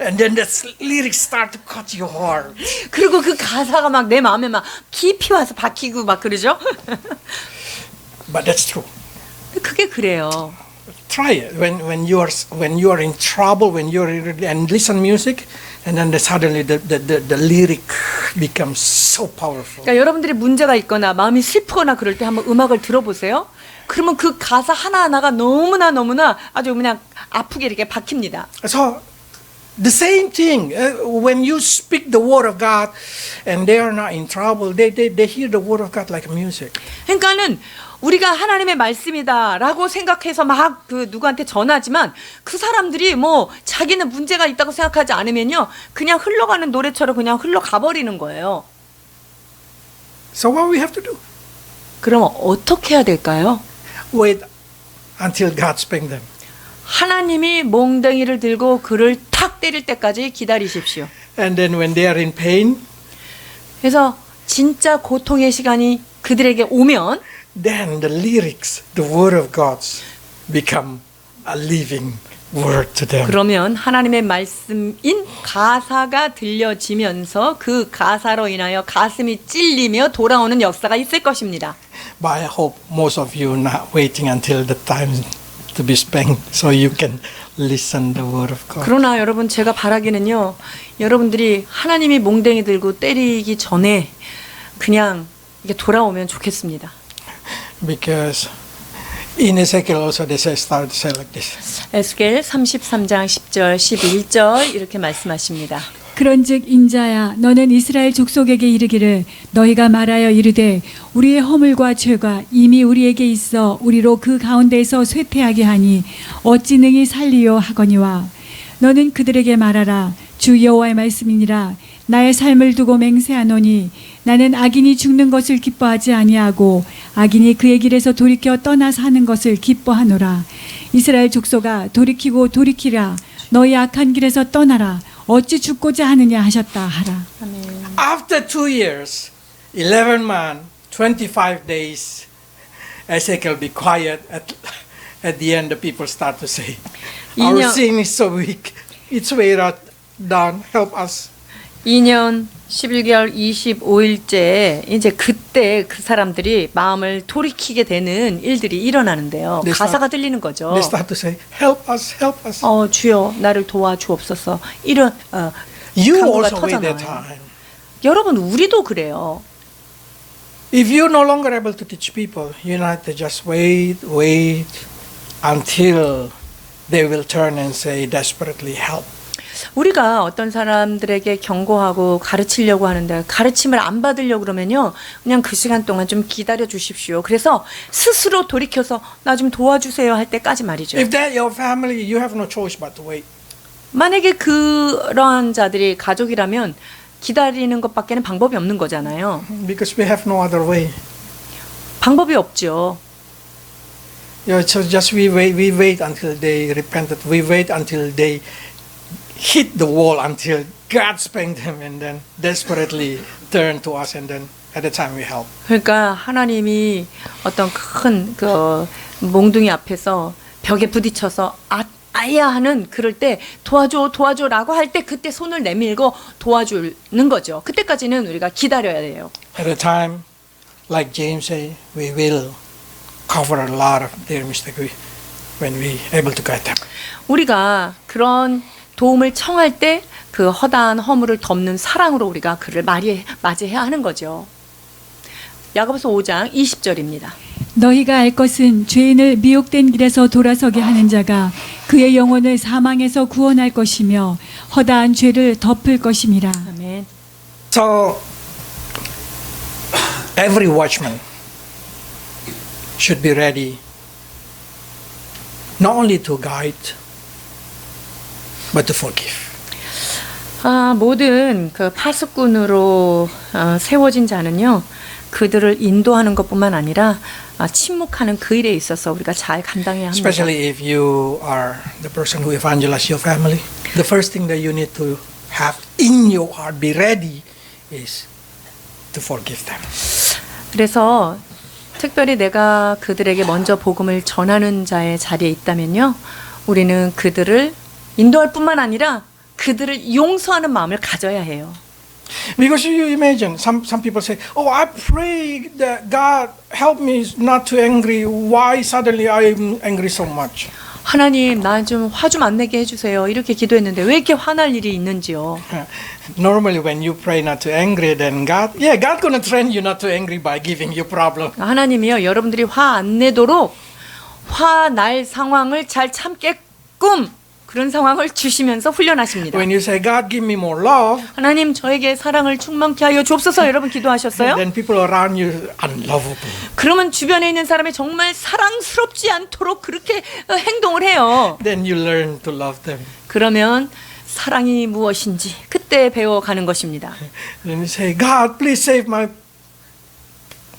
and then the lyrics start to cut your heart. 그리고 그 가사가 막 내 마음에 막 깊이 와서 박히고 막 그러죠. But that's true. 그게 그래요. Try it when you are in trouble, when you're and listen music, and then suddenly the lyric becomes so powerful. 그러니까 여러분들이 문제가 있거나 마음이 슬프거나 그럴 때 한번 음악을 들어보세요. 그러면 그 가사 하나하나가 너무나 아주 그냥 아프게 이렇게 박힙니다. So the same thing when you speak the word of God, and they are not in trouble, they hear the word of God like music. 그러니까는 우리가 하나님의 말씀이다라고 생각해서 막 그 누구한테 전하지만 그 사람들이 뭐 자기는 문제가 있다고 생각하지 않으면요, 그냥 흘러가는 노래처럼 그냥 흘러가 버리는 거예요. So what we have to do? 그럼 어떻게 해야 될까요? Wait until God spank them. 하나님이 몽둥이를 들고 그를 탁 때릴 때까지 기다리십시오. And then when they are in pain, 그래서 진짜 고통의 시간이 그들에게 오면 then the lyrics, the word of God become a living word to them. 그러면 하나님의 말씀인 가사가 들려지면서 그 가사로 인하여 가슴이 찔리며 돌아오는 역사가 있을 것입니다. But I hope most of you not waiting until the time to be spanked so you can listen the word of God. 그러나 여러분, 제가 바라기는요, 여러분들이 하나님이 몽댕이 들고 때리기 전에 그냥 이게 돌아오면 좋겠습니다. Because in Ezekiel also they start to say like this. 에스겔 33장 10절 11절 이렇게 말씀하십니다. 그런즉 인자야 너는 이스라엘 족속에게 이르기를 너희가 말하여 이르되 우리의 허물과 죄가 이미 우리에게 있어 우리로 그 가운데에서 쇠퇴하게 하니 어찌 능히 살리요 하거니와 너는 그들에게 말하라 주 여호와의 말씀이니라 나의 삶을 두고 맹세하노니 나는 악인이 죽는 것을 기뻐하지 아니하고 악인이 그의 길에서 돌이켜 떠나 사는 것을 기뻐하노라. 이스라엘 족속아 돌이키고 돌이키라. 너희 악한 길에서 떠나라. 어찌 죽고자 하느냐 하셨다 하라. After 2 years, 11 months, 25 days, Ezekiel be quiet. At the end, the people start to say, "Our sin is so weak. It's way out done. Help us." 2년 11개월 25일째 이제 그때 그 사람들이 마음을 돌이키게 되는 일들이 일어나는데요. 네, 가사가 들리는 거죠. They start to say, help us, help us. 주여 나를 도와주옵소서. 이런 You 간구가 also wait that 터져나와요. time. 여러분 우리도 그래요. If you're no longer able to teach people, you have to just wait until they will turn and say desperately help. 우리가 어떤 사람들에게 경고하고 가르치려고 하는데 가르침을 안 받으려고 그러면요. 그냥 그 시간 동안 좀 기다려 주십시오. 그래서 스스로 돌이켜서 나 좀 도와주세요 할 때까지 말이죠. If that your family, you have no choice but to wait. 만약에 그러한 자들이 가족이라면 기다리는 것밖에는 방법이 없는 거잖아요. Because we have no other way. 방법이 없죠. So just we wait until they repented. We wait until they hit the wall until God spanked them and then desperately turn to us and then at the time we help. 그러니까 하나님이 어떤 큰 그 몽둥이 앞에서 벽에 부딪혀서 아야 하는 그럴 때 도와줘라고 할 때 그때 손을 내밀고 도와주는 거죠. 그때까지는 우리가 기다려야 돼요. At the time, like James say, we will cover a lot of their mistake when we able to guide them. 우리가 그런 도움을 청할 때 그 허다한 허물을 덮는 사랑으로 우리가 그를 맞이해야 하는 거죠. 야고보서 5장 20절입니다. 너희가 알 것은 죄인을 미혹된 길에서 돌아서게 하는 자가 그의 영혼을 사망에서 구원할 것이며 허다한 죄를 덮을 것임이라. 아멘. So every watchman should be ready not only to guide but to forgive. 모든 그 파수꾼으로 세워진 자는요. 그들을 인도하는 것뿐만 아니라 침묵하는 그 일에 있어서 우리가 잘 감당해야 합니다. Especially if you are the person who evangelize your family, the first thing that you need to have in your heart, be ready, is to forgive them. 그래서 특별히 내가 그들에게 먼저 복음을 전하는 자의 자리에 있다면요, 우리는 그들을 인도할 뿐만 아니라 그들을 용서하는 마음을 가져야 해요. Because you imagine, some people say, "Oh, I pray that God help me not to angry. Why suddenly I'm angry so much?" 하나님, 나 좀 화 좀 안 내게 해주세요. 이렇게 기도했는데 왜 이렇게 화날 일이 있는지요? Normally, when you pray not to angry, then God gonna train you not to angry by giving you problem. 하나님이요, 여러분들이 화 안 내도록 화 날 상황을 잘 참게끔 그런 상황을 주시면서 훈련하십니다. When you say, "God, give me more love," 하나님 저에게 사랑을 충만케 하여 주옵소서. 여러분 기도하셨어요? then people around you unlovable. 그러면 주변에 있는 사람이 정말 사랑스럽지 않도록 그렇게 행동을 해요. Then you learn to love them. 그러면 사랑이 무엇인지 그때 배워가는 것입니다. Then you say, "God, please save my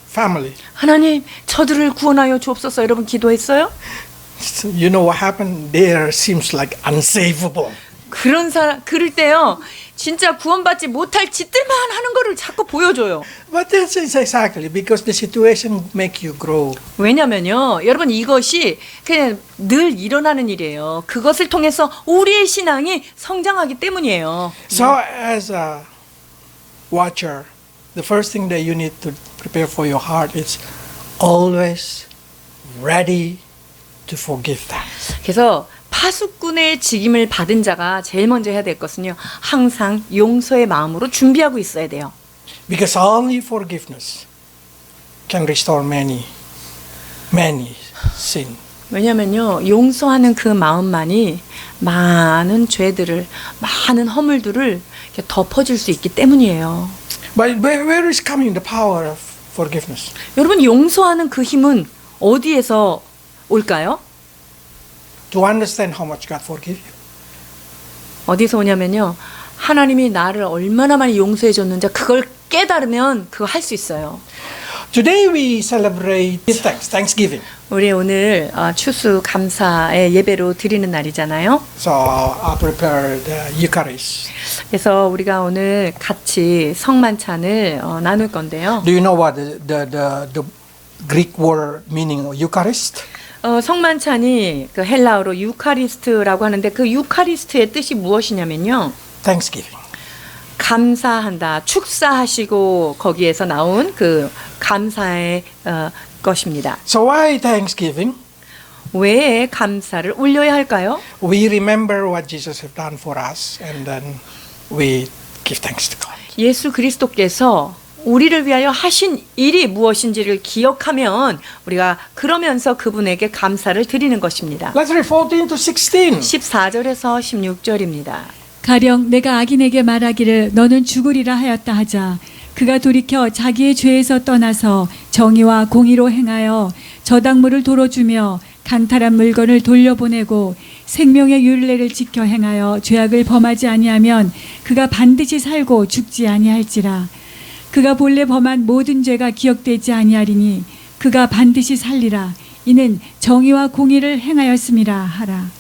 family." 하나님 저들을 구원하여 주옵소서. 여러분 기도했어요? So you know what happened? There seems like unsavable. 그럴 때요, 진짜 구원받지 못할 짓들만 하는 거를 자꾸 보여줘요. But this is exactly because the situation make you grow. 왜냐면요, 여러분 이것이 그냥 늘 일어나는 일이에요. 그것을 통해서 우리의 신앙이 성장하기 때문이에요. So as a watcher, the first thing that you need to prepare for your heart is always ready to forgive them. 그래서 파수꾼의 직임을 받은 자가 제일 먼저 해야 될 것은요, 항상 용서의 마음으로 준비하고 있어야 돼요. Because only forgiveness can restore many sin. 왜냐면요, 용서하는 그 마음만이 많은 죄들을, 많은 허물들을 이렇게 덮어줄 수 있기 때문이에요. But where is coming the power of forgiveness? 여러분 용서하는 그 힘은 어디에서 올까요? To understand how much God forgive you. 어디서 오냐면요, 하나님이 나를 얼마나 많이 용서해 줬는지 그걸 깨달으면 그거 할 수 있어요. Today we celebrate Thanksgiving. 우리 오늘 추수 감사의 예배로 드리는 날이잖아요. So I prepared the Eucharist. 그래서 우리가 오늘 같이 성만찬을 나눌 건데요. Do you know what the Greek word meaning of Eucharist? 성만찬이 그 헬라어로 유카리스트라고 하는데 그 유카리스트의 뜻이 무엇이냐면요, Thanksgiving. 감사한다, 축사하시고 거기에서 나온 그 감사의 것입니다. So why Thanksgiving? 왜 감사를 올려야 할까요? We remember what Jesus has done for us, and then we give thanks to God. 예수 그리스도께서 우리를 위하여 하신 일이 무엇인지를 기억하면 우리가 그러면서 그분에게 감사를 드리는 것입니다. Let's read 14 to 16. 14절에서 16절입니다. 가령 내가 악인에게 말하기를 너는 죽으리라 하였다 하자 그가 돌이켜 자기의 죄에서 떠나서 정의와 공의로 행하여 저당물을 도로주며 강탈한 물건을 돌려보내고 생명의 율례를 지켜 행하여 죄악을 범하지 아니하면 그가 반드시 살고 죽지 아니할지라. 그가 본래 범한 모든 죄가 기억되지 아니하리니 그가 반드시 살리라. 이는 정의와 공의를 행하였음이라 하라.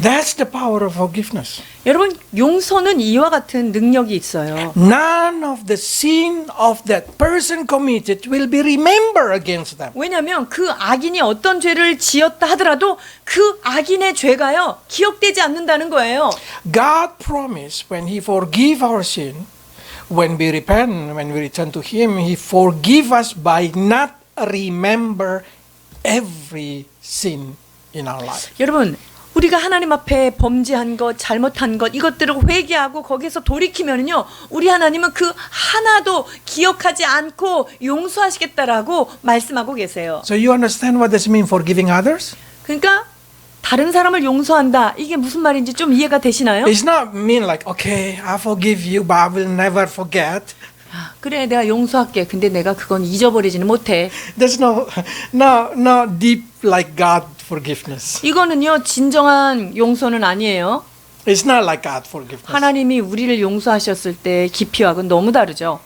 That's the power of forgiveness. 여러분, 용서는 이와 같은 능력이 있어요. None of the sin of that person committed will be remembered against them. 왜냐하면 그 악인이 어떤 죄를 지었다 하더라도 그 악인의 죄가요 기억되지 않는다는 거예요. God promised when He forgive our sin, when we repent, when we return to Him, He forgive us by not remember every sin in our life. 여러분, 우리가 하나님 앞에 범죄한 것, 잘못한 것 이것들을 회개하고 거기에서 돌이키면은요, 우리 하나님은 그 하나도 기억하지 않고 용서하시겠다라고 말씀하고 계세요. So you understand what this means forgiving others? 그러니까 다른 사람을 용서한다. 이게 무슨 말인지 좀 이해가 되시나요? It's not mean like, okay, I forgive you, but I will never forget. 그래, 내가 용서할게. 근데 내가 그건 잊어버리지는 못해. There's no deep like God forgiveness. 이거는요, 진정한 용서는 아니에요. It's not like God forgiveness. 하나님이 우리를 용서하셨을 때 깊이와는 너무 다르죠.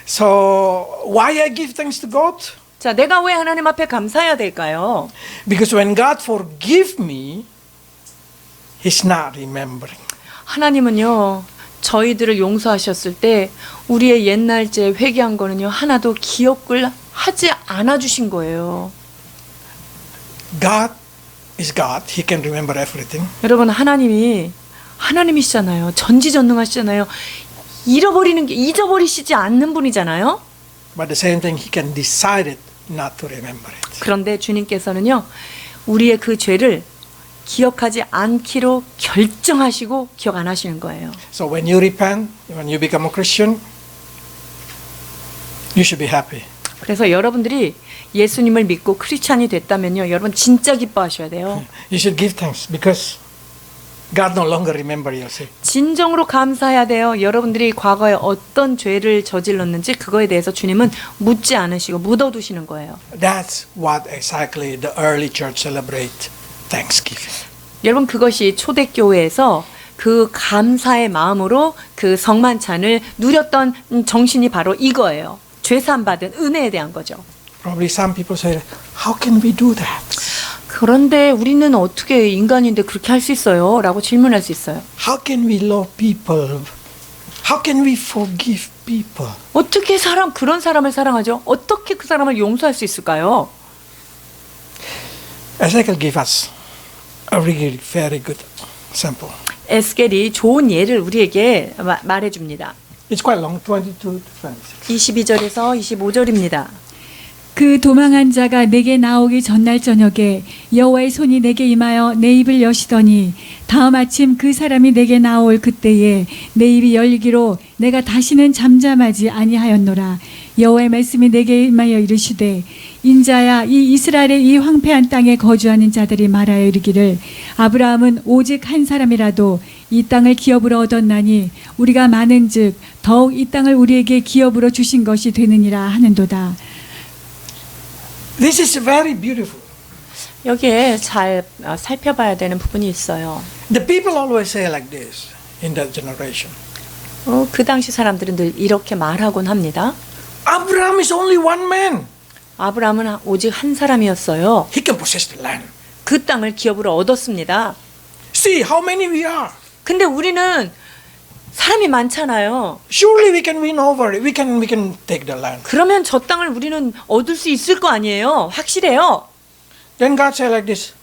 So why I give thanks to God? 자, 내가 왜 하나님 앞에 감사해야 될까요? Because when God forgive me, He's not remembering. 하나님은요, 저희들을 용서하셨을 때 우리의 옛날 죄 회개한 거는요, 하나도 기억을 하지 않아 주신 거예요. God is God. He can remember everything. 여러분, 하나님이시잖아요. 전지전능하시잖아요. 잃어버리는 게 잊어버리시지 않는 분이잖아요. But the same thing, He can decide it not to remember it. 그런데 주님께서는요, 우리의 그 죄를 기억하지 않기로 결정하시고 기억 안 하시는 거예요. So when you repent, when you become a Christian, you should be happy. 그래서 여러분들이 예수님을 믿고 크리스찬이 됐다면요, 여러분 진짜 기뻐하셔야 돼요. You should give thanks because God no longer remember your sin. 진정으로 감사해야 돼요. 여러분들이 과거에 어떤 죄를 저질렀는지 그거에 대해서 주님은 묻지 않으시고 묻어두시는 거예요. That's what exactly the early church celebrate Thanksgiving. 여러분, 그것이 초대교회에서 그 감사의 마음으로 그 성만찬을 누렸던 정신이 바로 이거예요. 죄사함 받은 은혜에 대한 거죠. Probably some people say, how can we do that? 그런데 우리는 어떻게 인간인데 그렇게 할 수 있어요? 라고 질문할 수 있어요. How can we love people? How can we forgive people? 어떻게 그런 사람을 사랑하죠? 어떻게 그 사람을 용서할 수 있을까요? Ezekiel give us a really very good example. 에스겔이 좋은 예를 우리에게 말해줍니다. It's quite long, 22 to 26. 22절에서 25절입니다. 그 도망한 자가 내게 나오기 전날 저녁에 여호와의 손이 내게 임하여 내 입을 여시더니 다음 아침 그 사람이 내게 나올 그때에 내 입이 열리기로 내가 다시는 잠잠하지 아니하였노라. 여호와의 말씀이 내게 임하여 이르시되 인자야, 이 이스라엘의 이 황폐한 땅에 거주하는 자들이 말하여 이르기를 아브라함은 오직 한 사람이라도 이 땅을 기업으로 얻었나니 우리가 많은즉 더욱 이 땅을 우리에게 기업으로 주신 것이 되느니라 하는도다. This is very beautiful. 여기에 잘 살펴봐야 되는 부분이 있어요. The people always say like this in that generation. 그 당시 사람들은 늘 이렇게 말하곤 합니다. Abraham is only one man. 아브라함은 오직 한 사람이었어요. He can possess the land. 그 땅을 기업으로 얻었습니다. See how many we are. 근데 우리는 사람이 많잖아요. Surely we can win over it. We can take the land. 그러면 저 땅을 우리는 얻을 수 있을 거 아니에요. 확실해요. Then God said like this.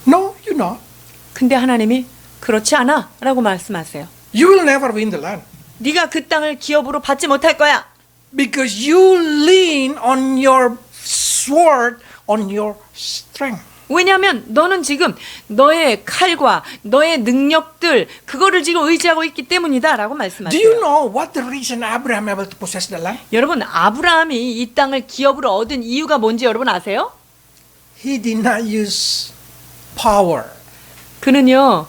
No, you're not. 근데 하나님이 그렇지 않아 라고 말씀하세요. You will never win the land 네가 그 땅을 기업으로 받지 못할 거야. because you lean on your sword, on your strength. 왜냐하면 너는 지금 너의 칼과 너의 능력들 그거를 지금 의지하고 있기 때문이다라고 Do you 말씀하세요. know what the reason Abraham able to possess the land? 여러분 아브라함이 이 땅을 기업으로 얻은 이유가 뭔지 여러분 아세요? He did not use power. 그는요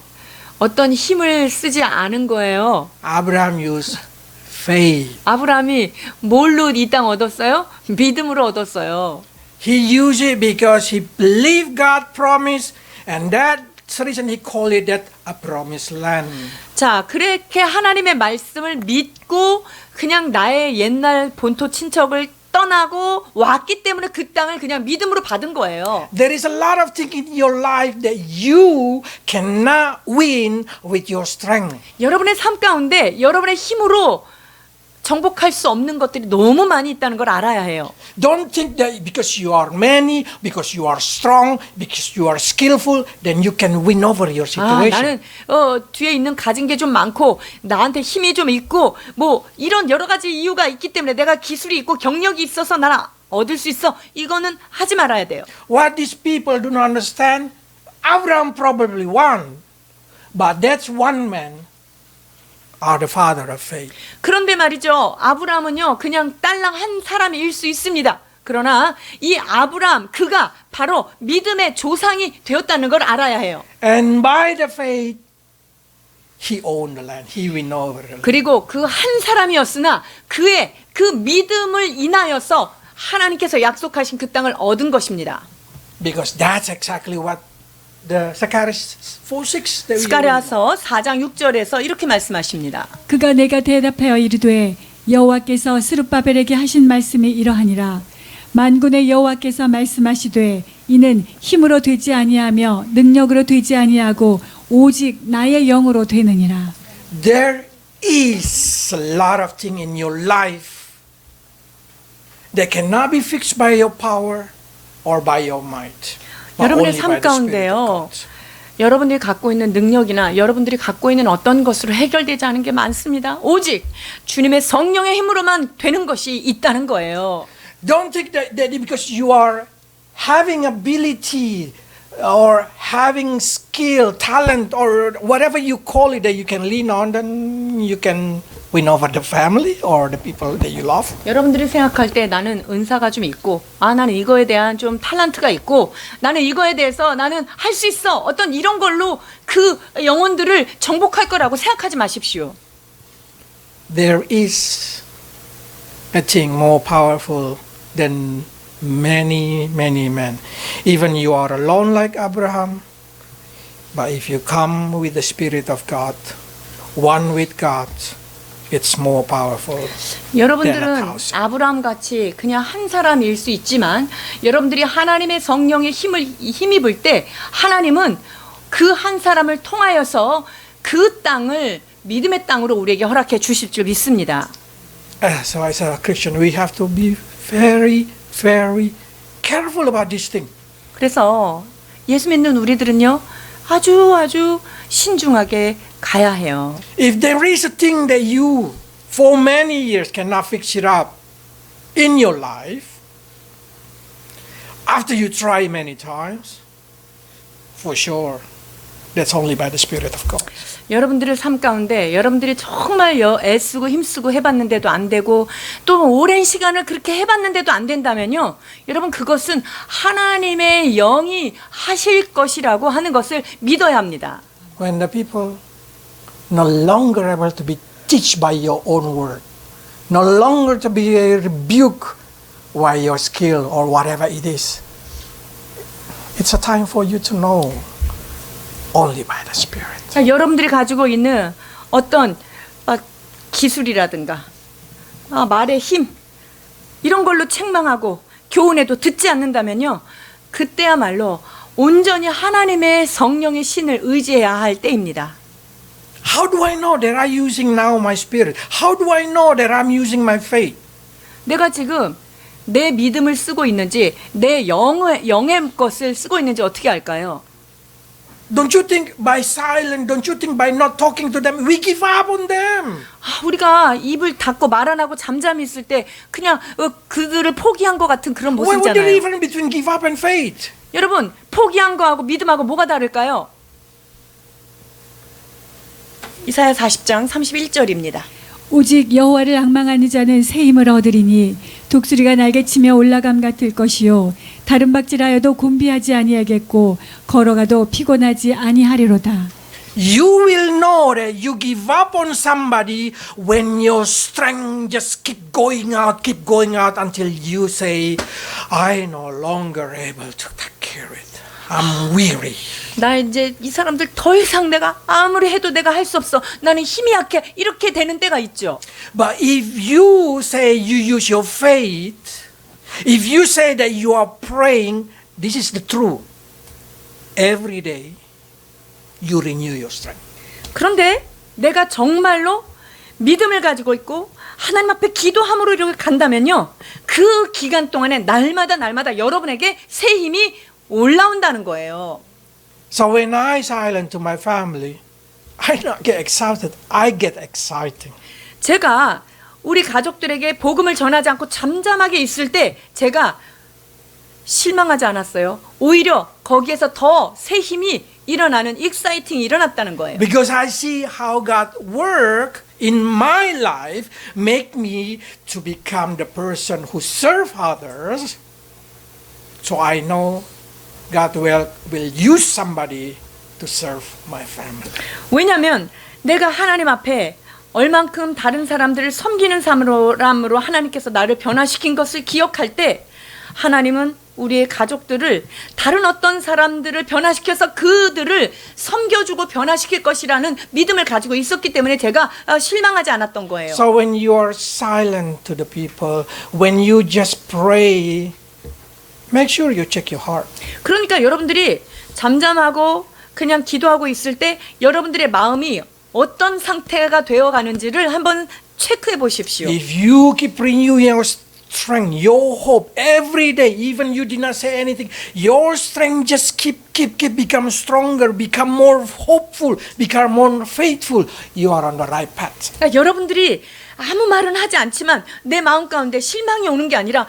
어떤 힘을 쓰지 않은 거예요. Abraham used faith. 아브라함이 뭘로 이 땅 얻었어요? 믿음으로 얻었어요. He used it because he believed God promised, and that's the reason he called it that a promised land. 자, 그렇게 하나님의 말씀을 믿고 그냥 나의 옛날 본토 친척을 떠나고 왔기 때문에 그 땅을 그냥 믿음으로 받은 거예요. There is a lot of things in your life that you cannot win with your strength. 여러분의 삶 가운데 여러분의 힘으로 정복할 수 없는 것들이 너무 많이 있다는 걸 알아야 해요. Don't think that because you are many, because you are strong, because you are skillful, then you can win over your 아, situation. 나는 뒤에 있는 가진 게 좀 많고 나한테 힘이 좀 있고 뭐 이런 여러 가지 이유가 있기 때문에 내가 기술이 있고 경력이 있어서 나는 얻을 수 있어. 이거는 하지 말아야 돼요. What these people do not understand, Abraham probably won, but that's one man are the father of faith. 그런데 말이죠. 아브라함은요. 그냥 딸랑 한 사람일 수 있습니다. 그러나 이 아브라함 그가 바로 믿음의 조상이 되었다는 걸 알아야 해요. And by the faith, he owned the land. He win over the land. 그리고 그 한 사람이었으나 그의 그 믿음을 인하여서 하나님께서 약속하신 그 땅을 얻은 것입니다. Because that's exactly what the Zechariah 4:6 that we read. 스가랴서 4장 6절에서 이렇게 말씀하십니다. 그가 내가 대답하여 이르되 여호와께서 스룹바벨에게 하신 말씀이 이러하니라. 만군의 여호와께서 말씀하시되 이는 힘으로 되지 아니하며 능력으로 되지 아니하고 오직 나의 영으로 되느니라. There is a lot of things in your life that cannot be fixed by your power or by your might. but 여러분의 only 삶 by the Spirit of 가운데요. God. 여러분들이 갖고 있는 능력이나 여러분들이 갖고 있는 어떤 것으로 해결되지 않은 게 많습니다. 오직 주님의 성령의 힘으로만 되는 것이 있다는 거예요. Don't think that because you are having ability or having skill, talent, or whatever you call it that you can lean on, then you can win over the family or the people that you love. 여러분들이 생각할 때 나는 은사가 좀 있고 나는 이거에 대한 좀 탤런트가 있고 나는 이거에 대해서 나는 할 수 있어. 어떤 이런 걸로 그 영혼들을 정복할 거라고 생각하지 마십시오. There is a thing more powerful than many men. Even you are alone like Abraham, but if you come with the Spirit of God, one with God, it's more powerful. 여러분들은 아브라함 같이 그냥 한 사람일 수 있지만 여러분들이 하나님의 성령의 힘입을 때 하나님은 그 한 사람을 통하여서 그 땅을 믿음의 땅으로 우리에게 허락해 주실 줄 믿습니다. So as a Christian, we have to be very careful about this thing. 그래서 예수 믿는 우리들은요 아주 신중하게 가야 해요. If there is a thing that you for many years cannot fix it up in your life, after you try many times, for sure, that's only by the Spirit of God. 여러분들의 삶 가운데 여러분들이 정말 애쓰고 힘쓰고 해봤는데도 안 되고 또 오랜 시간을 그렇게 해봤는데도 안 된다면요 여러분 그것은 하나님의 영이 하실 것이라고 하는 것을 믿어야 합니다. When the people no longer able to be teach by your own word, no longer to be rebuked by your skill or whatever it is, it's a time for you to know only by the Spirit. 자, 여러분들이 가지고 있는 어떤 기술이라든가 말의 힘 이런 걸로 책망하고 교훈해도 듣지 않는다면요 그때야말로 온전히 하나님의 성령의 신을 의지해야 할 때입니다. How do I know that I'm using now my spirit? How do I know that I'm using my faith? 내가 지금 내 믿음을 쓰고 있는지 내 영의 것을 쓰고 있는지 어떻게 알까요? Don't you think by silence, don't you think by not talking to them, we give up on them? 우리가 입을 닫고 말 안 하고 잠잠히 있을 때 그냥 그들을 포기한 것 같은 그런 What's the 모습이잖아요. difference between give up and faith? 여러분, 포기한 거하고 믿음하고 뭐가 다를까요? 이사야 40장 31절입니다. 오직 여호와를 앙망하는 자는 새 힘을 얻으리니 독수리가 날개치며 올라감 같을 것이요 다른 박질하여도 곤비하지 아니하겠고 걸어가도 피곤하지 아니하리로다. You will know that you give up on somebody when your strength just keep going out until you say, I no longer able to take care of it. I'm weary. 나 이제 이 사람들 더 이상 내가 아무리 해도 내가 할 수 없어. 나는 힘이 약해. 이렇게 되는 때가 있죠. But if you say you use your faith, if you say that you are praying, this is the truth. Every day, you renew your strength. 그런데 내가 정말로 믿음을 가지고 있고 하나님 앞에 기도함으로 이렇게 간다면요. 그 기간 동안에 날마다 여러분에게 새 힘이 올라온다는 거예요. So when I silent to my family, I not get excited. I get exciting. 제가 우리 가족들에게 복음을 전하지 않고 잠잠하게 있을 때 제가 실망하지 않았어요. 오히려 거기에서 더 새 힘이 일어나는 익사이팅이 일어났다는 거예요. Because I see how God work in my life, make me to become the person who serve others. So I know God will use somebody to serve my family. 왜냐하면 내가 하나님 앞에 얼만큼 다른 사람들을 섬기는 사람으로 하나님께서 나를 변화시킨 것을 기억할 때 하나님은 우리의 가족들을 다른 어떤 사람들을 변화시켜서 그들을 섬겨주고 변화시킬 것이라는 믿음을 가지고 있었기 때문에 제가 실망하지 않았던 거예요. So when you are silent to the people, when you just pray, make sure you check your heart. 그러니까 여러분들이 잠잠하고 그냥 기도하고 있을 때 여러분들의 마음이 어떤 상태가 되어 가는지를 한번 체크해 보십시오. If you keep renewing your strength, your hope every day, even you did not say anything, your strength just keep become stronger, become more hopeful, become more faithful. You are on the right path. 그러니까 여러분들이 아무 말은 하지 않지만 내 마음 가운데 실망이 오는 게 아니라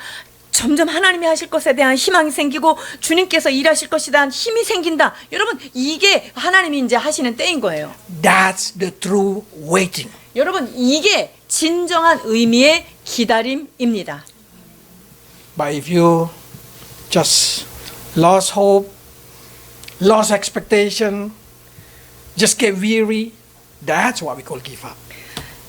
점점 하나님이 하실 것에 대한 희망이 생기고 주님께서 일하실 것에 대한 힘이 생긴다. 여러분 이게 하나님이 이제 하시는 때인 거예요. That's the true waiting. 여러분 이게 진정한 의미의 기다림입니다. But if you just lost hope, lost expectation, just get weary, that's what we call give up.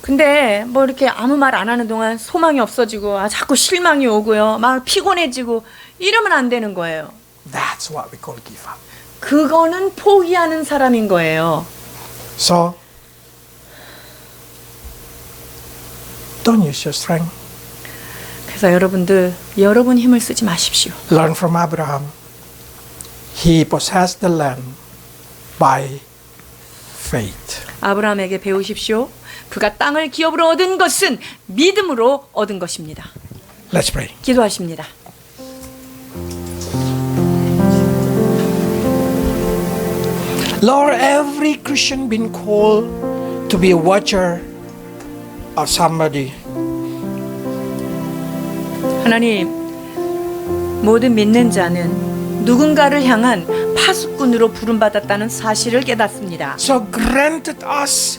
근데 뭐 이렇게 아무 말 안 하는 동안 소망이 없어지고 자꾸 실망이 오고요. 막 피곤해지고 이러면 안 되는 거예요. That's what we call give up. 그거는 포기하는 사람인 거예요. So, don't use your strength. 그래서 여러분들 여러분 힘을 쓰지 마십시오. Learn from Abraham. He possessed the land by faith. 아브라함에게 배우십시오. 그가 땅을 기업으로 얻은 것은 믿음으로 얻은 것입니다. Let's pray. 기도하십니다. Lord, every Christian been called to be a watcher of somebody. 하나님, 모든 믿는 자는 누군가를 향한 파수꾼으로 부름받았다는 사실을 깨닫습니다. So granted us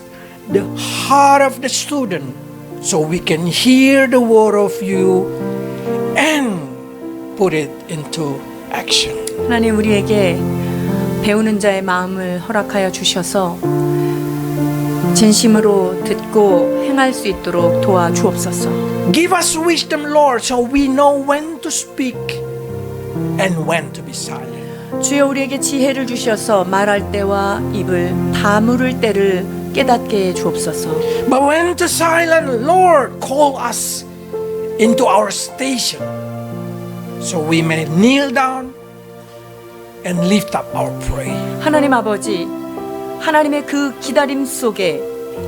the heart of the student so we can hear the word of you and put it into action. 하나님 우리에게 배우는 자의 마음을 허락하여 주셔서 진심으로 듣고 행할 수 있도록 도와주옵소서. Give us wisdom, Lord, so we know when to speak and when to be silent. 주여 우리에게 지혜를 주셔서 말할 때와 입을 다물을 때를 깨닫게 해 주옵소서. But when to silent, Lord, call us into our station so we may kneel down and lift up our prayer. 하나님 아버지, 하나님의 그 기다림 속에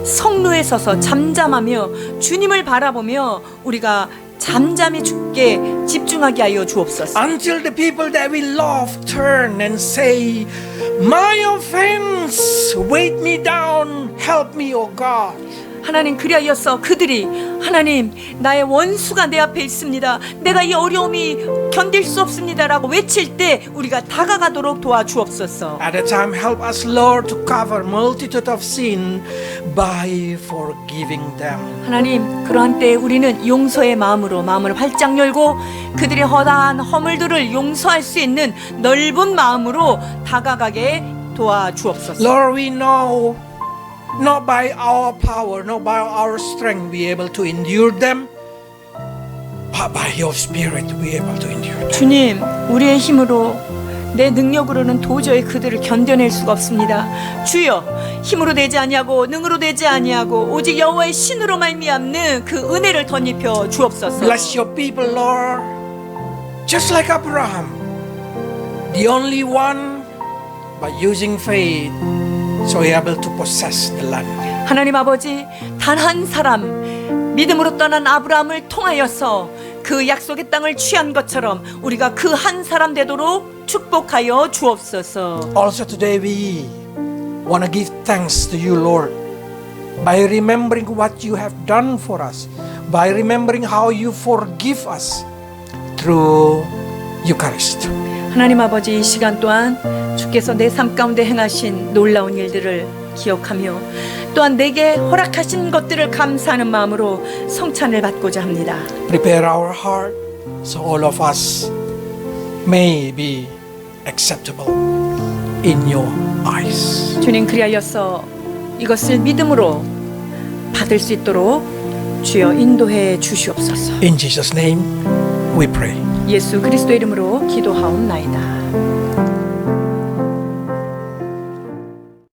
성루에 서서 잠잠하며 주님을 바라보며 우리가 잠잠히 주께 집중하게 하여 주옵소서. Until the people that we love turn and say, my offense, weight me down, help me, O God. 하나님, 그리하여서 그들이 하나님, 나의 원수가 내 앞에 있습니다, 내가 이 어려움이 견딜 수 없습니다라고 외칠 때 우리가 다가가도록 도와주옵소서. At a time, help us, Lord, to cover multitude of sin by forgiving them. 하나님, 그러한 때에 우리는 용서의 마음으로 마음을 활짝 열고 그들의 허다한 허물들을 용서할 수 있는 넓은 마음으로 다가가게 도와주옵소서. Lord, we know not by our power, not by our strength we able to endure them, but by your spirit we able to endure them. 주님, 우리의 힘으로 내 능력으로는 도저히 그들을 견뎌낼 수가 없습니다. 주여, 힘으로 되지 아니하고 능으로 되지 아니하고 오직 여호와의 신으로 말미암는 그 은혜를 덧입혀 주옵소서. Bless your people, Lord, just like Abraham, the only one, by using faith, so able to possess the land. 하나님 아버지, 단 한 사람 믿음으로 떠난 아브라함을 통하여서 그 약속의 땅을 취한 것처럼 우리가 그 한 사람 되도록 축복하여 주옵소서. Also today we want to give thanks to you, Lord, by remembering what you have done for us, by remembering how you forgive us through Eucharist. 하나님 아버지, 이 시간 또한 주께서 내 삶 가운데 행하신 놀라운 일들을 기억하며 또한 내게 허락하신 것들을 감사하는 마음으로 성찬을 받고자 합니다. Prepare our heart so all of us may be acceptable in your eyes. 주님, 그리하여서 이것을 믿음으로 받을 수 있도록 주여 인도해 주시옵소서. In Jesus' name we pray. 예수 그리스도 이름으로 기도하옵나이다.